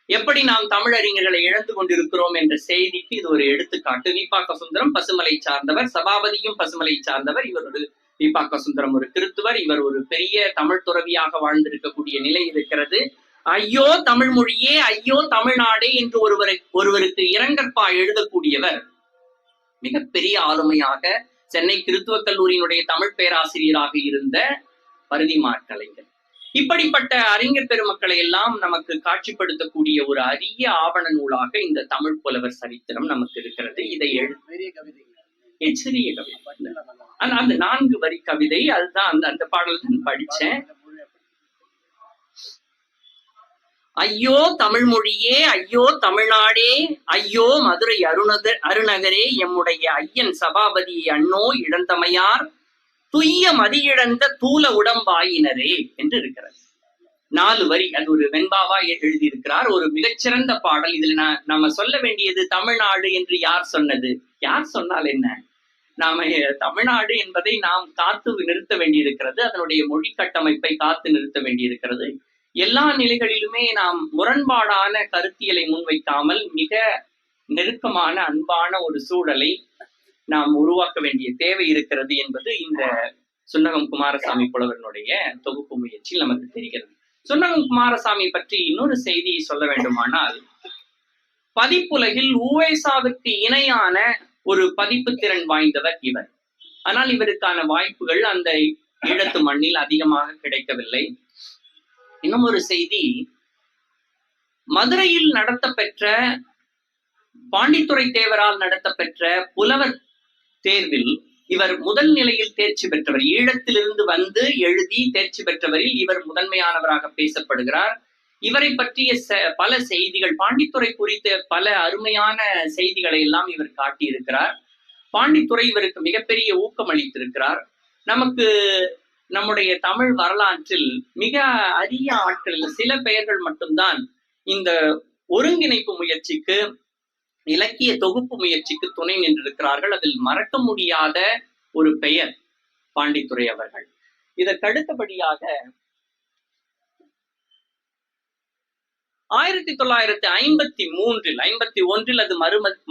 எப்படி நாம் தமிழறிஞர்களை இழந்து கொண்டிருக்கிறோம் என்ற செய்திக்கு இது ஒரு எடுத்துக்காட்டு. வீபாக சுந்தரம் பசுமலை சார்ந்தவர், சபாபதியும் பசுமலை சார்ந்தவர். இவர் ஒரு வீபாக சுந்தரம் ஒரு கிறித்துவர். இவர் ஒரு பெரிய தமிழ் துறவியாக வாழ்ந்திருக்கக்கூடிய நிலை இருக்கிறது. ஐயோ தமிழ் மொழியே, ஐயோ தமிழ்நாடே என்று ஒருவருக்கு இரங்கற்பா எழுதக்கூடியவர் மிகப்பெரிய ஆளுமையாக சென்னை கிறித்துவ கல்லூரியினுடைய தமிழ் பேராசிரியராக இருந்த பரிதிமாற் கலைஞர். இப்படிப்பட்ட அறிஞர் பெருமக்களை எல்லாம் நமக்கு காட்சிப்படுத்தக்கூடிய ஒரு அரிய ஆவண நூலாக இந்த தமிழ் புலவர் சரித்திரம் நமக்கு இருக்கிறது. இதை சிறிய கவிதை, அந்த 4 வரி கவிதை, அதுதான் அந்த பாடல் நான் படிச்சேன். ஐயோ தமிழ் மொழியே, ஐயோ தமிழ்நாடே, ஐயோ மதுரை அருநகரே, எம்முடைய ஐயன் சபாபதி அண்ணோ இழந்தமையார் துய்ய மதியிழந்த தூல உடம்பாயினரே என்று இருக்கிறது. 4 வரி. அது ஒரு வெண்பாவா எழுதியிருக்கிறார். ஒரு மிகச்சிறந்த பாடல். இதுல நாம சொல்ல வேண்டியது தமிழ்நாடு என்று யார் சொன்னது? யார் சொன்னால் என்ன? நாம தமிழ்நாடு என்பதை நாம் காத்து நிறுத்த வேண்டியிருக்கிறது. அதனுடைய மொழி கட்டமைப்பை காத்து நிறுத்த வேண்டியிருக்கிறது. எல்லா நிலைகளிலுமே நாம் முரண்பாடான கருத்தியலை முன்வைக்காமல் மிக நெருக்கமான அன்பான ஒரு சூழலை நாம் உருவாக்க வேண்டிய தேவை இருக்கிறது என்பது இந்த சுன்னகம் குமாரசாமி புலவரனுடைய தொகுப்பு முயற்சியில் நமக்கு தெரிகிறது. சுன்னகம் குமாரசாமி பற்றி இன்னொரு செய்தியை சொல்ல வேண்டுமானால், பதிப்புலகில் உவேசாவுக்கு இணையான ஒரு பதிப்பு திறன் வாய்ந்தவர் இவர். ஆனால் இவருக்கான வாய்ப்புகள் அந்த ஈழத்து மண்ணில் அதிகமாக கிடைக்கவில்லை. இன்னும் ஒரு செய்தி, மதுரையில் நடத்தப்பெற்ற பாண்டித்துரை தேவரால் நடத்தப்பெற்ற புலவர் தேர்வில் இவர் முதல் நிலையில் தேர்ச்சி பெற்றவர். ஈழத்திலிருந்து வந்து எழுதி தேர்ச்சி பெற்றவரில் இவர் முதன்மையானவராக பேசப்படுகிறார். இவரை பற்றிய பல செய்திகள், பாண்டித்துரை குறித்த பல அருமையான செய்திகளை எல்லாம் இவர் காட்டியிருக்கிறார். பாண்டித்துரை இவருக்கு மிகப்பெரிய ஊக்கம் அளித்திருக்கிறார். நமக்கு நம்முடைய தமிழ் வரலாற்றில் மிக அரிய ஆட்கள், சில பெயர்கள் மட்டும்தான் இந்த ஒருங்கிணைப்பு முயற்சிக்கு, இலக்கிய தொகுப்பு முயற்சிக்கு துணை நின்றிருக்கிறார்கள். அதில் மறக்க முடியாத ஒரு பெயர் பாண்டித்துரை அவர்கள். இதற்கு அடுத்தபடியாக 1953 51 அது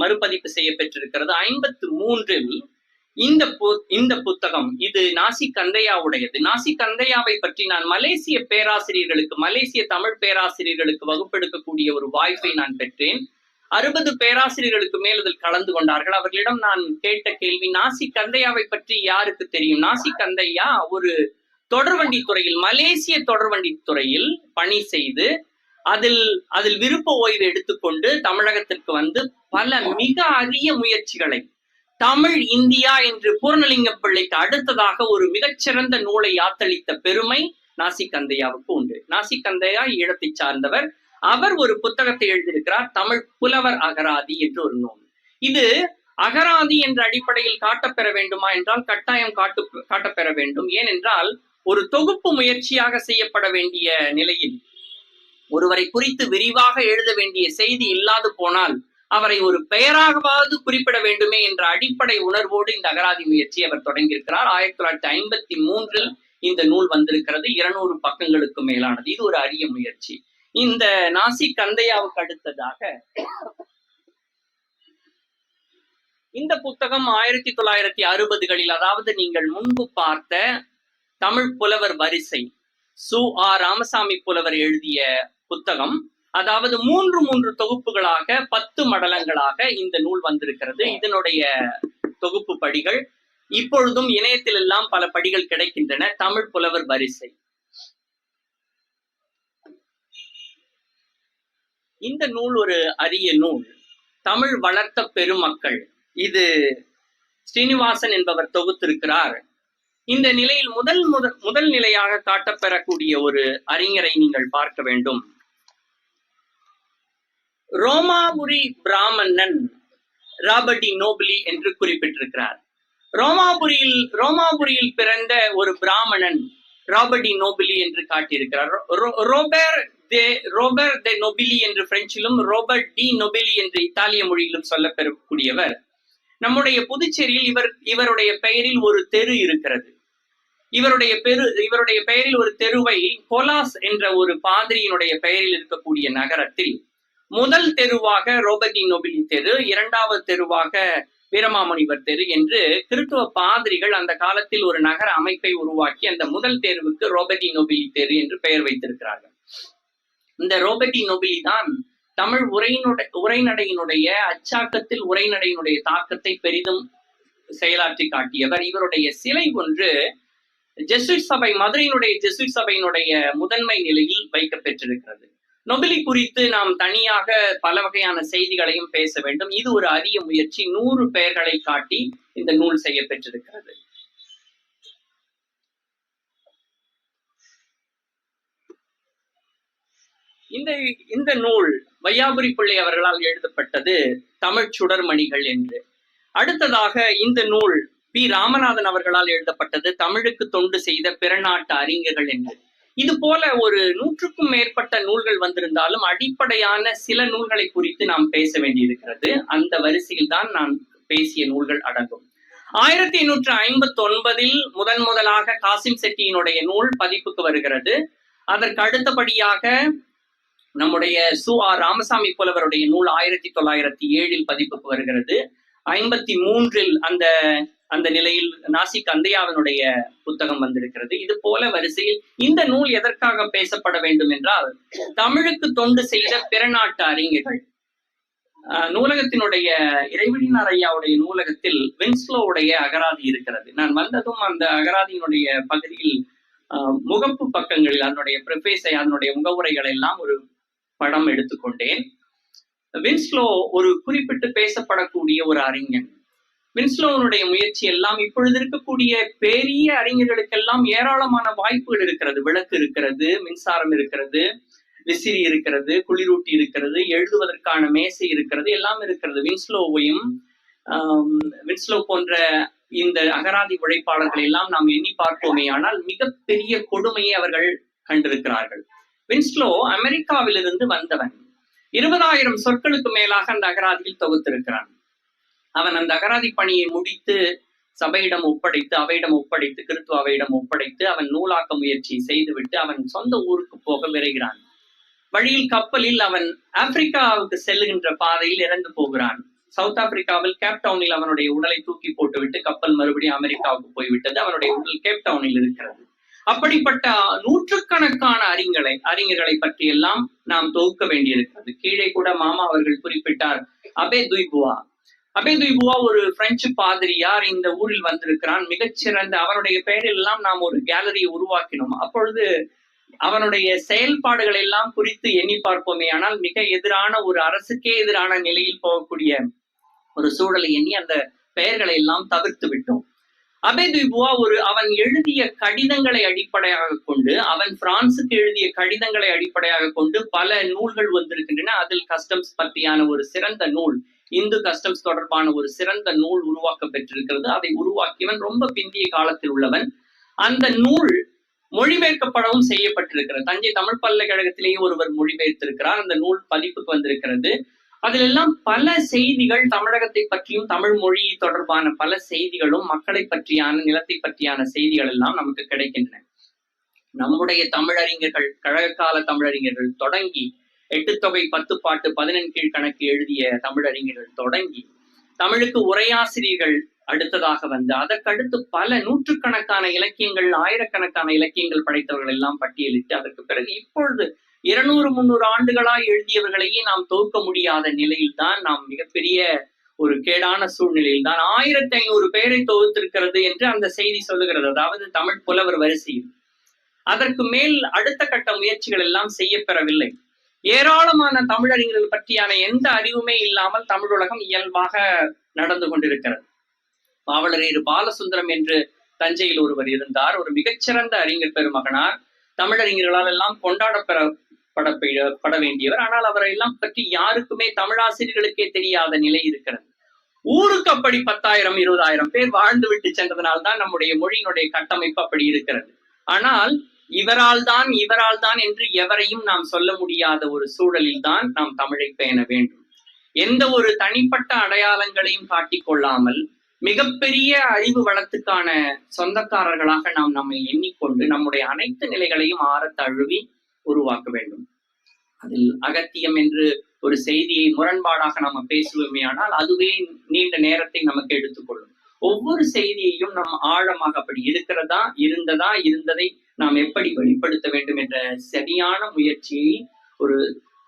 மறுபதிப்பு செய்யப்பட்டிருக்கிறது. 53 இந்த புத்தகம், இது நாசி கந்தையாவுடையது. நாசி கந்தையாவை பற்றி நான் மலேசிய பேராசிரியர்களுக்கு, மலேசிய தமிழ் பேராசிரியர்களுக்கு வகுப்பெடுக்கக்கூடிய ஒரு வாய்ப்பை நான் பெற்றேன். 60 பேராசிரியர்களுக்கு மேல் அதில் கலந்து கொண்டார்கள். அவர்களிடம் நான் கேட்ட கேள்வி, நாசி கந்தையாவை பற்றி யாருக்கு தெரியும்? நாசி கந்தையா ஒரு தொடர்வண்டி துறையில், மலேசிய தொடர்வண்டி துறையில் பணி செய்து அதில் விருப்ப ஓய்வு எடுத்துக்கொண்டு தமிழகத்திற்கு வந்து பல மிக அரிய முயற்சிகளை, தமிழ் இந்தியா என்று பூர்ணலிங்க பிள்ளைக்கு அடுத்ததாக ஒரு மிகச்சிறந்த நூலை யாத்தளித்த பெருமை நாசி கந்தையாவுக்கு உண்டு. நாசி கந்தையா ஈழத்தை சார்ந்தவர். அவர் ஒரு புத்தகத்தை எழுதியிருக்கிறார், தமிழ் புலவர் அகராதி என்று ஒரு நூல். இது அகராதி என்ற அடிப்படையில் காட்டப்பெற வேண்டுமா என்றால் கட்டாயம் காட்டப்பெற வேண்டும். ஏனென்றால் ஒரு தொகுப்பு முயற்சியாக செய்யப்பட வேண்டிய நிலையில் ஒருவரை குறித்து விரிவாக எழுத வேண்டிய செய்தி இல்லாது போனால் அவரை ஒரு பெயராகவாவது குறிப்பிட வேண்டுமே என்ற அடிப்படை உணர்வோடு இந்த அகராதி முயற்சி அவர் தொடங்கியிருக்கிறார். 1953 இந்த நூல் வந்திருக்கிறது. 200 பக்கங்களுக்கு மேலானது. இது ஒரு அரிய முயற்சி. இந்த நாசி கந்தையாவுக்கு அடுத்ததாக இந்த புத்தகம் 1960களில், அதாவது நீங்கள் முன்பு பார்த்த தமிழ் புலவர் வரிசை சு. ஆ. ராமசாமி புலவர் எழுதிய புத்தகம். அதாவது 3 தொகுப்புகளாக 10 மடலங்களாக இந்த நூல் வந்திருக்கிறது. இதனுடைய தொகுப்பு படிகள் இப்பொழுதும் இணையத்தில் எல்லாம் பல படிகள் கிடைக்கின்றன. தமிழ் புலவர் வரிசை. இந்த நூல் ஒரு அரிய நூல். தமிழ் வளர்த்த பெருமக்கள், இது ஸ்ரீனிவாசன் என்பவர் தொகுத்திருக்கிறார். இந்த நிலையில் முதல் நிலையாக காட்டப்பெறக்கூடிய ஒரு அறிஞரை நீங்கள் பார்க்க வேண்டும். ரோமாபுரி பிராமணன் ராபர்ட் டி நோபிலி என்று குறிப்பிட்டிருக்கிறார். ரோமாபுரியில் பிறந்த ஒரு பிராமணன் ராபர்ட் டி நோபிலி என்று காட்டியிருக்கிறார். ரோபர் தே நொபிலி என்று பிரெஞ்சிலும் ரோபர்ட் டி நொபிலி என்று இத்தாலிய மொழியிலும் சொல்லப்பெறக்கூடியவர். நம்முடைய புதுச்சேரியில் இவருடைய பெயரில் ஒரு தெரு இருக்கிறது. இவருடைய பெயரில் ஒரு தெருவை கோலாஸ் என்ற ஒரு பாதிரியினுடைய பெயரில் இருக்கக்கூடிய நகரத்தில் முதல் தெருவாக ரோபர்ட் டி நொபிலி தெரு, 2வது தெருவாக வீரமாமுனிவர் தெரு என்று கிறித்துவ பாதிரிகள் அந்த காலத்தில் ஒரு நகர அமைப்பை உருவாக்கி அந்த முதல் தெருவுக்கு ரோபர்ட் டி நொபிலி தெரு என்று பெயர் வைத்திருக்கிறார்கள். இந்த ரோபர்ட் டி நொபிலி தான் தமிழ் உரைநடையினுடைய அச்சாக்கத்தில் உரைநடையினுடைய தாக்கத்தை பெரிதும் செயலாற்றி காட்டியவர். இவருடைய சிலை ஒன்று ஜெசுவிட் சபை, மதுரையினுடைய ஜெசுவிட் சபையினுடைய முதன்மை நிலையில் வைக்கப்பெற்றிருக்கிறது. நொபிலி குறித்து நாம் தனியாக பல வகையான செய்திகளையும் பேச வேண்டும். இது ஒரு அரிய முயற்சி. 100 பெயர்களை காட்டி இந்த நூல் செய்ய பெற்றிருக்கிறது. இந்த நூல் வையாபுரி பிள்ளை அவர்களால் எழுதப்பட்டது, தமிழ் சுடர்மணிகள் என்று. அடுத்ததாக இந்த நூல் பி. ராமநாதன் அவர்களால் எழுதப்பட்டது, தமிழுக்கு தொண்டு செய்த பிறநாட்டு அறிஞர்கள் என்று. இது போல ஒரு 100க்கும் மேற்பட்ட நூல்கள் வந்திருந்தாலும் அடிப்படையான சில நூல்களை குறித்து நாம் பேச வேண்டியிருக்கிறது. அந்த வரிசையில் தான் நான் பேசிய நூல்கள் அடங்கும். 1859 முதலாக காசிம் செட்டியினுடைய நூல் பதிப்புக்கு வருகிறது. அதற்கு அடுத்தபடியாக நம்முடைய சு. ஆ. ராமசாமி புலவருடைய நூல் 1907 பதிப்புக்கு வருகிறது. 53 அந்த நிலையில் நாசி கந்தையாவினுடைய புத்தகம் வந்திருக்கிறது. இது போல வரிசையில் இந்த நூல் எதற்காக பேசப்பட வேண்டும் என்றால், தமிழுக்கு தொண்டு செய்த பிறநாட்டு அறிஞர்கள். நூலகத்தினுடைய இறைவடினார் ஐயாவுடைய நூலகத்தில் வின்ஸ்லோவுடைய அகராதி இருக்கிறது. நான் வந்ததும் அந்த அகராதியினுடைய பகுதியில் முகப்பு பக்கங்களில் அதனுடைய ப்ரிஃபேஸை, அதனுடைய முகவுரைகளை எல்லாம் ஒரு படம் எடுத்துக்கொண்டேன். வின்ஸ்லோ ஒரு குறிப்பிட்டு பேசப்படக்கூடிய ஒரு அறிஞன். வின்ஸ்லோனுடைய முயற்சி எல்லாம் இப்பொழுது இருக்கக்கூடிய பெரிய அறிஞர்களுக்கெல்லாம் ஏராளமான வாய்ப்புகள் இருக்கிறது. விளக்கு இருக்கிறது, மின்சாரம் இருக்கிறது, விசிறி இருக்கிறது, குளிரூட்டி இருக்கிறது, எழுதுவதற்கான மேசை இருக்கிறது, எல்லாம் இருக்கிறது. வின்ஸ்லோ போன்ற இந்த அகராதி உழைப்பாளர்கள் எல்லாம் நாம் எண்ணி பார்ப்போமே ஆனால் மிகப்பெரிய கொடுமையை அவர்கள் கண்டிருக்கிறார்கள். வின்ஸ்லோ அமெரிக்காவிலிருந்து வந்தவன். 20,000 சொற்களுக்கு மேலாக அந்த அகராதியில் தொகுத்திருக்கிறான். அவன் அந்த அகராதி பணியை முடித்து சபையிடம் ஒப்படைத்து, அவையிடம் ஒப்படைத்து, கிறித்துவ அவையிடம் ஒப்படைத்து அவன் நூலாக்க முயற்சி செய்துவிட்டு அவன் சொந்த ஊருக்கு போக விரைகிறான். வழியில் கப்பலில் அவன் ஆப்பிரிக்காவுக்கு செல்லுகின்ற பாதையில் இறந்து போகிறான். சவுத் ஆப்பிரிக்காவில் கேப்டவுனில் அவனுடைய உடலை தூக்கி போட்டுவிட்டு கப்பல் மறுபடியும் அமெரிக்காவுக்கு போய்விட்டது. அவனுடைய உடல் கேப்டவுனில் இருக்கிறது. அப்படிப்பட்ட 100கணக்கான அறிஞர்களை பற்றி எல்லாம் நாம் தொகுக்க வேண்டியிருக்கிறது. கீழே கூட மாமா அவர்கள் குறிப்பிட்டார் அபே துய்புவா ஒரு பிரெஞ்சு பாதிரியார் இந்த ஊரில் வந்திருக்கிறான். மிகச்சிறந்த அவனுடைய பெயரில் எல்லாம் நாம் ஒரு கேலரியை உருவாக்கினோம். அப்பொழுது அவனுடைய செயல்பாடுகள் எல்லாம் குறித்து எண்ணி பார்ப்போமே ஆனால் மிக எதிரான ஒரு அரசுக்கே எதிரான நிலையில் போகக்கூடிய ஒரு சூழலை எண்ணி அந்த பெயர்களை எல்லாம் தவிர்த்து விட்டோம். அபே துய்புவா அவன் எழுதிய கடிதங்களை அடிப்படையாக கொண்டு, அவன் பிரான்சுக்கு எழுதிய கடிதங்களை அடிப்படையாக கொண்டு பல நூல்கள் வந்திருக்கின்றன. அதில் கஸ்டம்ஸ் பற்றியான ஒரு சிறந்த நூல், இந்து கஸ்டம்ஸ் தொடர்பான ஒரு சிறந்த நூல் உருவாக்க பெற்றிருக்கிறது. அதை உருவாக்கியவன் ரொம்ப பிந்திய காலத்தில் உள்ளவன். அந்த நூல் மொழிபெயர்க்கப்படவும் செய்யப்பட்டிருக்கிறது. தஞ்சை தமிழ் பல்கலைக்கழகத்திலேயே ஒருவர் மொழிபெயர்த்திருக்கிறார். அந்த நூல் பதிப்புக்கு வந்திருக்கிறது. அதிலெல்லாம் பல செய்திகள் தமிழகத்தை பற்றியும் தமிழ் மொழி தொடர்பான பல செய்திகளும் மக்களை பற்றியான நிலத்தை பற்றியான செய்திகள் எல்லாம் நமக்கு கிடைக்கின்றன. நம்முடைய தமிழறிஞர்கள், கழககால தமிழறிஞர்கள் தொடங்கி 8 தொகை 10 பாட்டு 11 கீழ் கணக்கு எழுதிய தமிழறிஞர்கள் தொடங்கி தமிழுக்கு உரையாசிரியர்கள் அடுத்ததாக வந்து அதற்கடுத்து பல நூற்றுக்கணக்கான இலக்கியங்கள், ஆயிரக்கணக்கான இலக்கியங்கள் படைத்தவர்கள் எல்லாம் பட்டியலிட்டு அதற்கு பிறகு இப்பொழுது 200-300 ஆண்டுகளாய் எழுதியவர்களையே நாம் தொகுக்க முடியாத நிலையில்தான், நாம் மிகப்பெரிய ஒரு கேடான சூழ்நிலையில் தான் 1500 பேரை தொகுத்திருக்கிறது என்று அந்த செய்தி சொல்லுகிறது. அதாவது தமிழ் புலவர் வரிசையில். அதற்கு மேல் அடுத்த கட்ட முயற்சிகள் எல்லாம் செய்யப்பெறவில்லை. ஏராளமான தமிழறிஞர்கள் பற்றியான எந்த அறிவுமே இல்லாமல் தமிழுலகம் இயல்பாக நடந்து கொண்டிருக்கிறது. பாவலரேறு பாலசுந்தரம் என்று தஞ்சையில் ஒருவர் இருந்தார். ஒரு மிகச்சிறந்த அறிஞர் பெருமகனார், தமிழறிஞர்களால் எல்லாம் கொண்டாடப்பட வேண்டியவர். ஆனால் அவரை எல்லாம் பற்றி யாருக்குமே தமிழாசிரியர்களுக்கே தெரியாத நிலை இருக்கிறது. ஊருக்கு அப்படி 10,000 20,000 பேர் வாழ்ந்து விட்டு சென்றதனால்தான் நம்முடைய மொழியினுடைய கட்டமைப்பு அப்படி இருக்கிறது. ஆனால் இவரால் தான் என்று எவரையும் நாம் சொல்ல முடியாத ஒரு சூழலில் தான் நாம் தமிழை பேண வேண்டும். எந்த ஒரு தனிப்பட்ட அடையாளங்களையும் காட்டிக்கொள்ளாமல் மிகப்பெரிய அறிவு வளத்துக்கான சொந்தக்காரர்களாக நாம் நம்மை எண்ணிக்கொண்டு நம்முடைய அனைத்து நிலைகளையும் ஆற தழுவி உருவாக்க வேண்டும். அதில் அகத்தியம் என்று ஒரு செய்தியை முரண்பாடாக நாம பேசுவோமே, ஆனால் அதுவே நீண்ட நேரத்தை நமக்கு எடுத்துக்கொள்ளும். ஒவ்வொரு செய்தியையும் நாம் ஆழமாக அப்படி இருக்கிறதா, இருந்ததை நாம் எப்படி வெளிப்படுத்த வேண்டும் என்ற சரியான முயற்சியை, ஒரு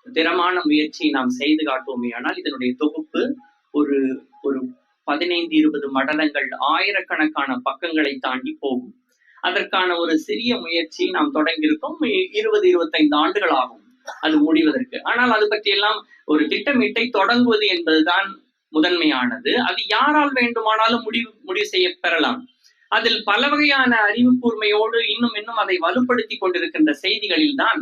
திறமான முயற்சியை நாம் செய்து காட்டுவோமே, ஆனால் இதனுடைய தொகுப்பு ஒரு 15-20 மடலங்கள், ஆயிரக்கணக்கான பக்கங்களை தாண்டி போகும். அதற்கான ஒரு சிறிய முயற்சி நாம் தொடங்கியிருக்கோம். 20-25 ஆண்டுகள் ஆகும் அது முடிவதற்கு. ஆனால் அது பற்றியெல்லாம் ஒரு திட்டமிட்டை தொடங்குவது என்பதுதான் முதன்மையானது. அது யாரால் வேண்டுமானாலும் முடிவு செய்ய பெறலாம். அதில் பல வகையான அறிவு கூர்மையோடு இன்னும் அதை வலுப்படுத்தி கொண்டிருக்கின்ற செய்திகளில் தான்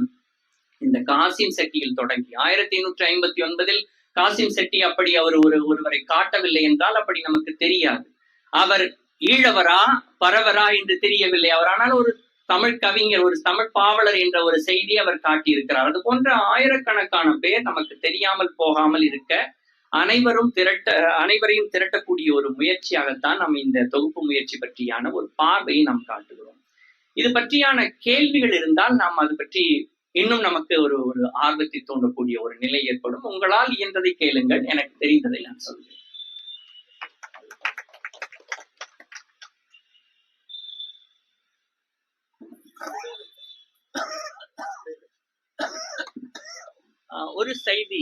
இந்த காசிம் செட்டியில் தொடங்கி 1859 காசிம் செட்டி அப்படி அவர் ஒருவரை காட்டவில்லை என்றால் அப்படி நமக்கு தெரியாது. அவர் ஈழவரா பரவரா என்று தெரியவில்லை. அவர் ஆனால் ஒரு தமிழ் கவிஞர், ஒரு தமிழ் பாவலர் என்ற ஒரு செய்தியை அவர் காட்டியிருக்கிறார். அது போன்ற ஆயிரக்கணக்கான பேர் நமக்கு தெரியாமல் போகாமல் இருக்க அனைவரையும் திரட்டக்கூடிய ஒரு முயற்சியாகத்தான் நம்ம இந்த தொகுப்பு முயற்சி பற்றியான ஒரு பார்வையை நாம் காட்டுகிறோம். இது பற்றியான கேள்விகள் இருந்தால் நாம் அது பற்றி இன்னும் நமக்கு ஒரு ஆர்வத்தை தூண்டக்கூடிய ஒரு நிலை ஏற்படும். உங்களால் இயன்றதை கேளுங்கள், எனக்கு தெரிந்ததை நான் சொல்கிறேன். ஒரு செய்தி,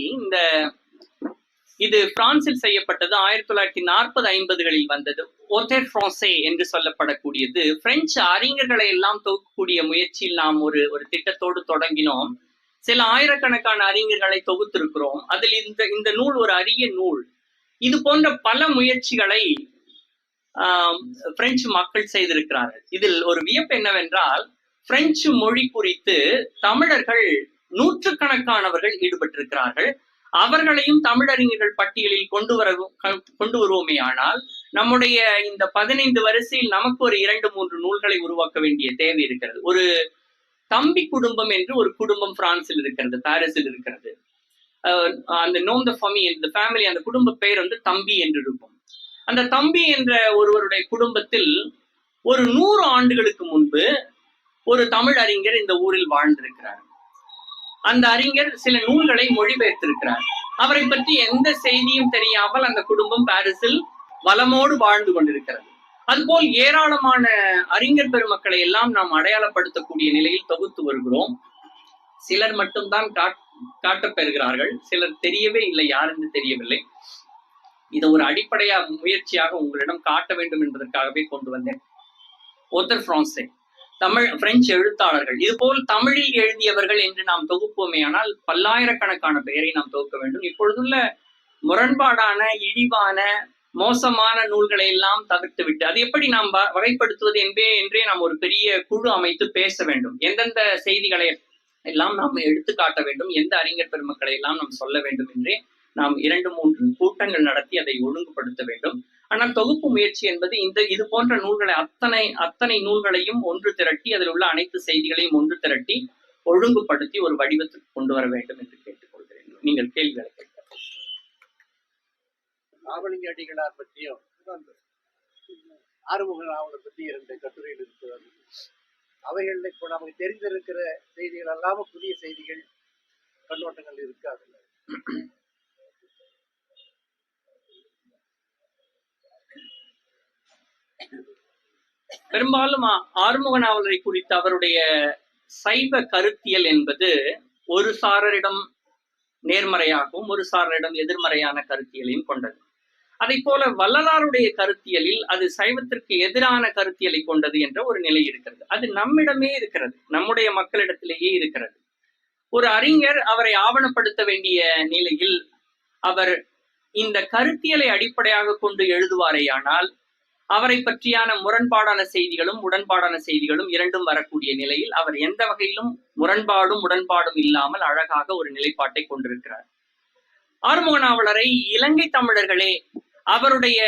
இது பிரான்சில் செய்யப்பட்டது. 1940-50களில் வந்தது. ஓட்டர் பிரான்சே என்று சொல்லப்படக்கூடியது. பிரெஞ்சு அறிஞர்களை எல்லாம் தொகுக்கக்கூடிய முயற்சியில் நாம் ஒரு திட்டத்தோடு தொடங்கினோம். சில ஆயிரக்கணக்கான அறிஞர்களை தொகுத்திருக்கிறோம். அதில் இந்த நூல் ஒரு அரிய நூல். இது போன்ற பல முயற்சிகளை பிரெஞ்சு மக்கள் செய்திருக்கிறார்கள். இதில் ஒரு வியப்பு என்னவென்றால், பிரெஞ்சு மொழி குறித்து தமிழர்கள் நூற்றுக்கணக்கானவர்கள் ஈடுபட்டிருக்கிறார்கள். அவர்களையும் தமிழறிஞர்கள் பட்டியலில் கொண்டு வருவோமே, ஆனால் நம்முடைய இந்த 15 வரிசையில் நமக்கு ஒரு 2-3 நூல்களை உருவாக்க வேண்டிய தேவை இருக்கிறது. ஒரு தம்பி குடும்பம் என்று ஒரு குடும்பம் பிரான்சில் இருக்கிறது, பாரிஸில் இருக்கிறது. அந்த நோம் த ஃபேமிலி, அந்த குடும்ப பெயர் தம்பி என்று இருக்கும். அந்த தம்பி என்ற ஒருவருடைய குடும்பத்தில் ஒரு 100 ஆண்டுகளுக்கு முன்பு ஒரு தமிழ் அறிஞர் இந்த ஊரில் வாழ்ந்திருக்கிறார். அந்த அறிஞர் சில நூல்களை மொழிபெயர்த்திருக்கிறார். அவரை பற்றி எந்த செய்தியும் தெரியாமல் அந்த குடும்பம் பாரிஸில் வளமோடு வாழ்ந்து கொண்டிருக்கிறது. அதுபோல் ஏராளமான அறிஞர் பெருமக்களை எல்லாம் நாம் அடையாளப்படுத்தக்கூடிய நிலையில் தொகுத்து வருகிறோம். சிலர் மட்டும்தான் காட்டப்பெறுகிறார்கள், சிலர் தெரியவே இல்லை, யார் என்று தெரியவில்லை. இதை ஒரு அடிப்படையா முயற்சியாக உங்களிடம் காட்ட வேண்டும் என்பதற்காகவே கொண்டு வந்தேன். ஓத்தர் பிரான்சே, பிரெஞ்சு எழுத்தாளர்கள், இதுபோல் தமிழில் எழுதியவர்கள் என்று நாம் தொகுப்போமே, ஆனால் பல்லாயிரக்கணக்கான பெயரை நாம் தொகுக்க வேண்டும். இப்பொழுதுள்ள முரண்பாடான, இழிவான, மோசமான நூல்களை எல்லாம் தவிர்த்து விட்டு, அது எப்படி நாம் வகைப்படுத்துவது என்றே நாம் ஒரு பெரிய குழு அமைத்து பேச வேண்டும். எந்தெந்த செய்திகளை எல்லாம் நாம் எடுத்து காட்ட வேண்டும், எந்த அறிஞர் பெருமக்களை எல்லாம் நாம் சொல்ல வேண்டும் என்றே நாம் 2-3 கூட்டங்கள் நடத்தி அதை ஒழுங்குபடுத்த வேண்டும். ஆனால் தொகுப்பு முயற்சி என்பது இது போன்ற நூல்களை அத்தனை நூல்களையும் ஒன்று திரட்டி, அதில் உள்ள அனைத்து செய்திகளையும் ஒன்று திரட்டி ஒழுங்குபடுத்தி ஒரு வடிவத்துக்கு கொண்டு வர வேண்டும் என்று கேட்டுக்கொள்கிறேன். நீங்கள் கேள்விகளை கேட்க. ராமலிங்க அடிகளார் பற்றியும் ஆறுமுக நாவலர் பற்றி 2 கட்டுரைகள் இருக்கிறது. அவைகளில் இப்போ நமக்கு தெரிந்திருக்கிற செய்திகள் அல்லாம புதிய செய்திகள் கண்ணோட்டங்கள் இருக்காது. பெரும்பாலும் ஆறுமுக நாவலரை குறித்து அவருடைய சைவ கருத்தியல் என்பது ஒரு சாரரிடம் நேர்மறையாகவும் ஒரு சாரரிடம் எதிர்மறையான கருத்தியலையும் கொண்டது. அதை போல வள்ளலாருடைய கருத்தியலில் அது சைவத்திற்கு எதிரான கருத்தியலை கொண்டது என்ற ஒரு நிலை இருக்கிறது. அது நம்மிடமே இருக்கிறது, நம்முடைய மக்களிடத்திலேயே இருக்கிறது. ஒரு அறிஞர் அவரை ஆவணப்படுத்த வேண்டிய நிலையில் அவர் இந்த கருத்தியலை அடிப்படையாக கொண்டு எழுதுவாரேயானால் அவரை பற்றியான முரண்பாடான செய்திகளும் உடன்பாடான செய்திகளும் இரண்டும் வரக்கூடிய நிலையில் அவர் எந்த வகையிலும் உடன்பாடும் இல்லாமல் அழகாக ஒரு நிலைப்பாட்டை கொண்டிருக்கிறார். ஆறுமுக நாவலரை இலங்கை தமிழர்களே அவருடைய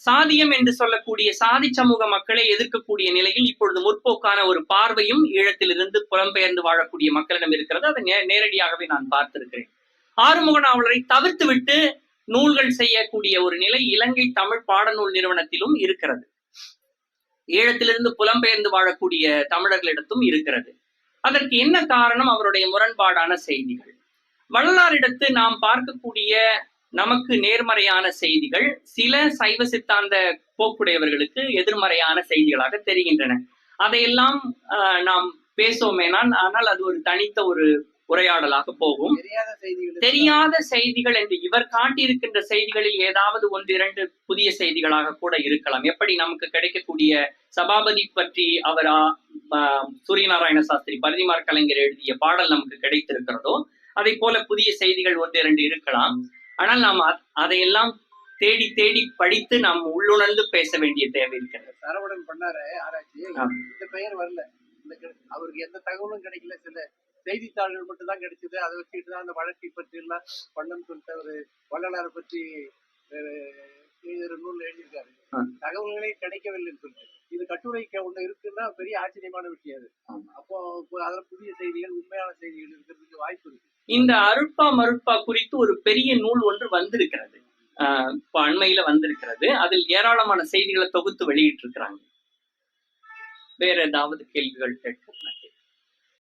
சாதியம் என்று சொல்லக்கூடிய சாதி சமூக மக்களை எதிர்க்கக்கூடிய நிலையில் இப்பொழுது முற்போக்கான ஒரு பார்வையும் ஈழத்திலிருந்து புலம்பெயர்ந்து வாழக்கூடிய மக்களிடம் இருக்கிறது. அதை நேரடியாகவே நான் பார்த்திருக்கிறேன். ஆறுமுக நாவலரை தவிர்த்து விட்டு நூல்கள் செய்யக்கூடிய ஒரு நிலை இலங்கை தமிழ் பாடநூல் நிறுவனத்திலும் இருக்கிறது. ஈழத்திலிருந்து புலம்பெயர்ந்து வாழக்கூடிய தமிழர்களிடத்தும் இருக்கிறது. அதற்கு என்ன காரணம்? அவருடைய முரண்பாடான செய்திகள். வள்ளலாரிடத்து நாம் பார்க்கக்கூடிய நமக்கு நேர்மறையான செய்திகள் சில சைவ சித்தாந்த போக்குடையவர்களுக்கு எதிர்மறையான செய்திகளாக தெரிகின்றன. அதையெல்லாம் நாம் பேசுவோமேனால் ஆனால் அது ஒரு தனித்த ஒரு உரையாடலாக போகும். தெரியாத செய்திகள் என்று இவர் காட்டியிருக்கின்ற செய்திகளில் ஏதாவது 1-2 புதிய செய்திகளாக கூட இருக்கலாம். எப்படி நமக்கு கிடைக்கக்கூடிய சபாபதி பற்றி அவர் சூரியநாராயண சாஸ்திரி பரிதிமார் கலைஞர் எழுதிய பாடல் நமக்கு கிடைத்திருக்கிறதோ அதை போல புதிய செய்திகள் 1-2 இருக்கலாம். ஆனால் நாம் அதையெல்லாம் தேடி தேடி படித்து நாம் உள்ளுணர்ந்து பேச வேண்டிய தேவை இருக்கிறது. சரவணன் பண்ணாரு ஆராய்ச்சி, இந்த பெயர் வரல, அவருக்கு எந்த தகவலும் கிடைக்கல, சில செய்தித்தாள்கள் மட்டும் தான் கிடைச்சது. அதை வச்சுட்டு தான் அந்த வழக்கை பற்றி எல்லாம் பண்ணன்னு சொல்லிட்டு ஒரு வள்ளலாரை பற்றி நூல் எழுதியிருக்காரு. தகவல்களே கிடைக்கவில்லைன்னு சொல்லிட்டு இது கட்டுரைக்கு ஒண்ணு இருக்குன்னா பெரிய ஆச்சரியமான விஷயம் அது. அப்போ அதுல புதிய செய்திகள் உண்மையான செய்திகள் இருக்கிறதுக்கு வாய்ப்பு இருக்கு. இந்த அருட்பா மருட்பா குறித்து ஒரு பெரிய நூல் ஒன்று வந்திருக்கிறது, இப்ப அண்மையில வந்திருக்கிறது. அதில் ஏராளமான செய்திகளை தொகுத்து வெளியிட்டு இருக்கிறாங்க. வேற ஏதாவது கேள்விகள் கேட்கலாம்?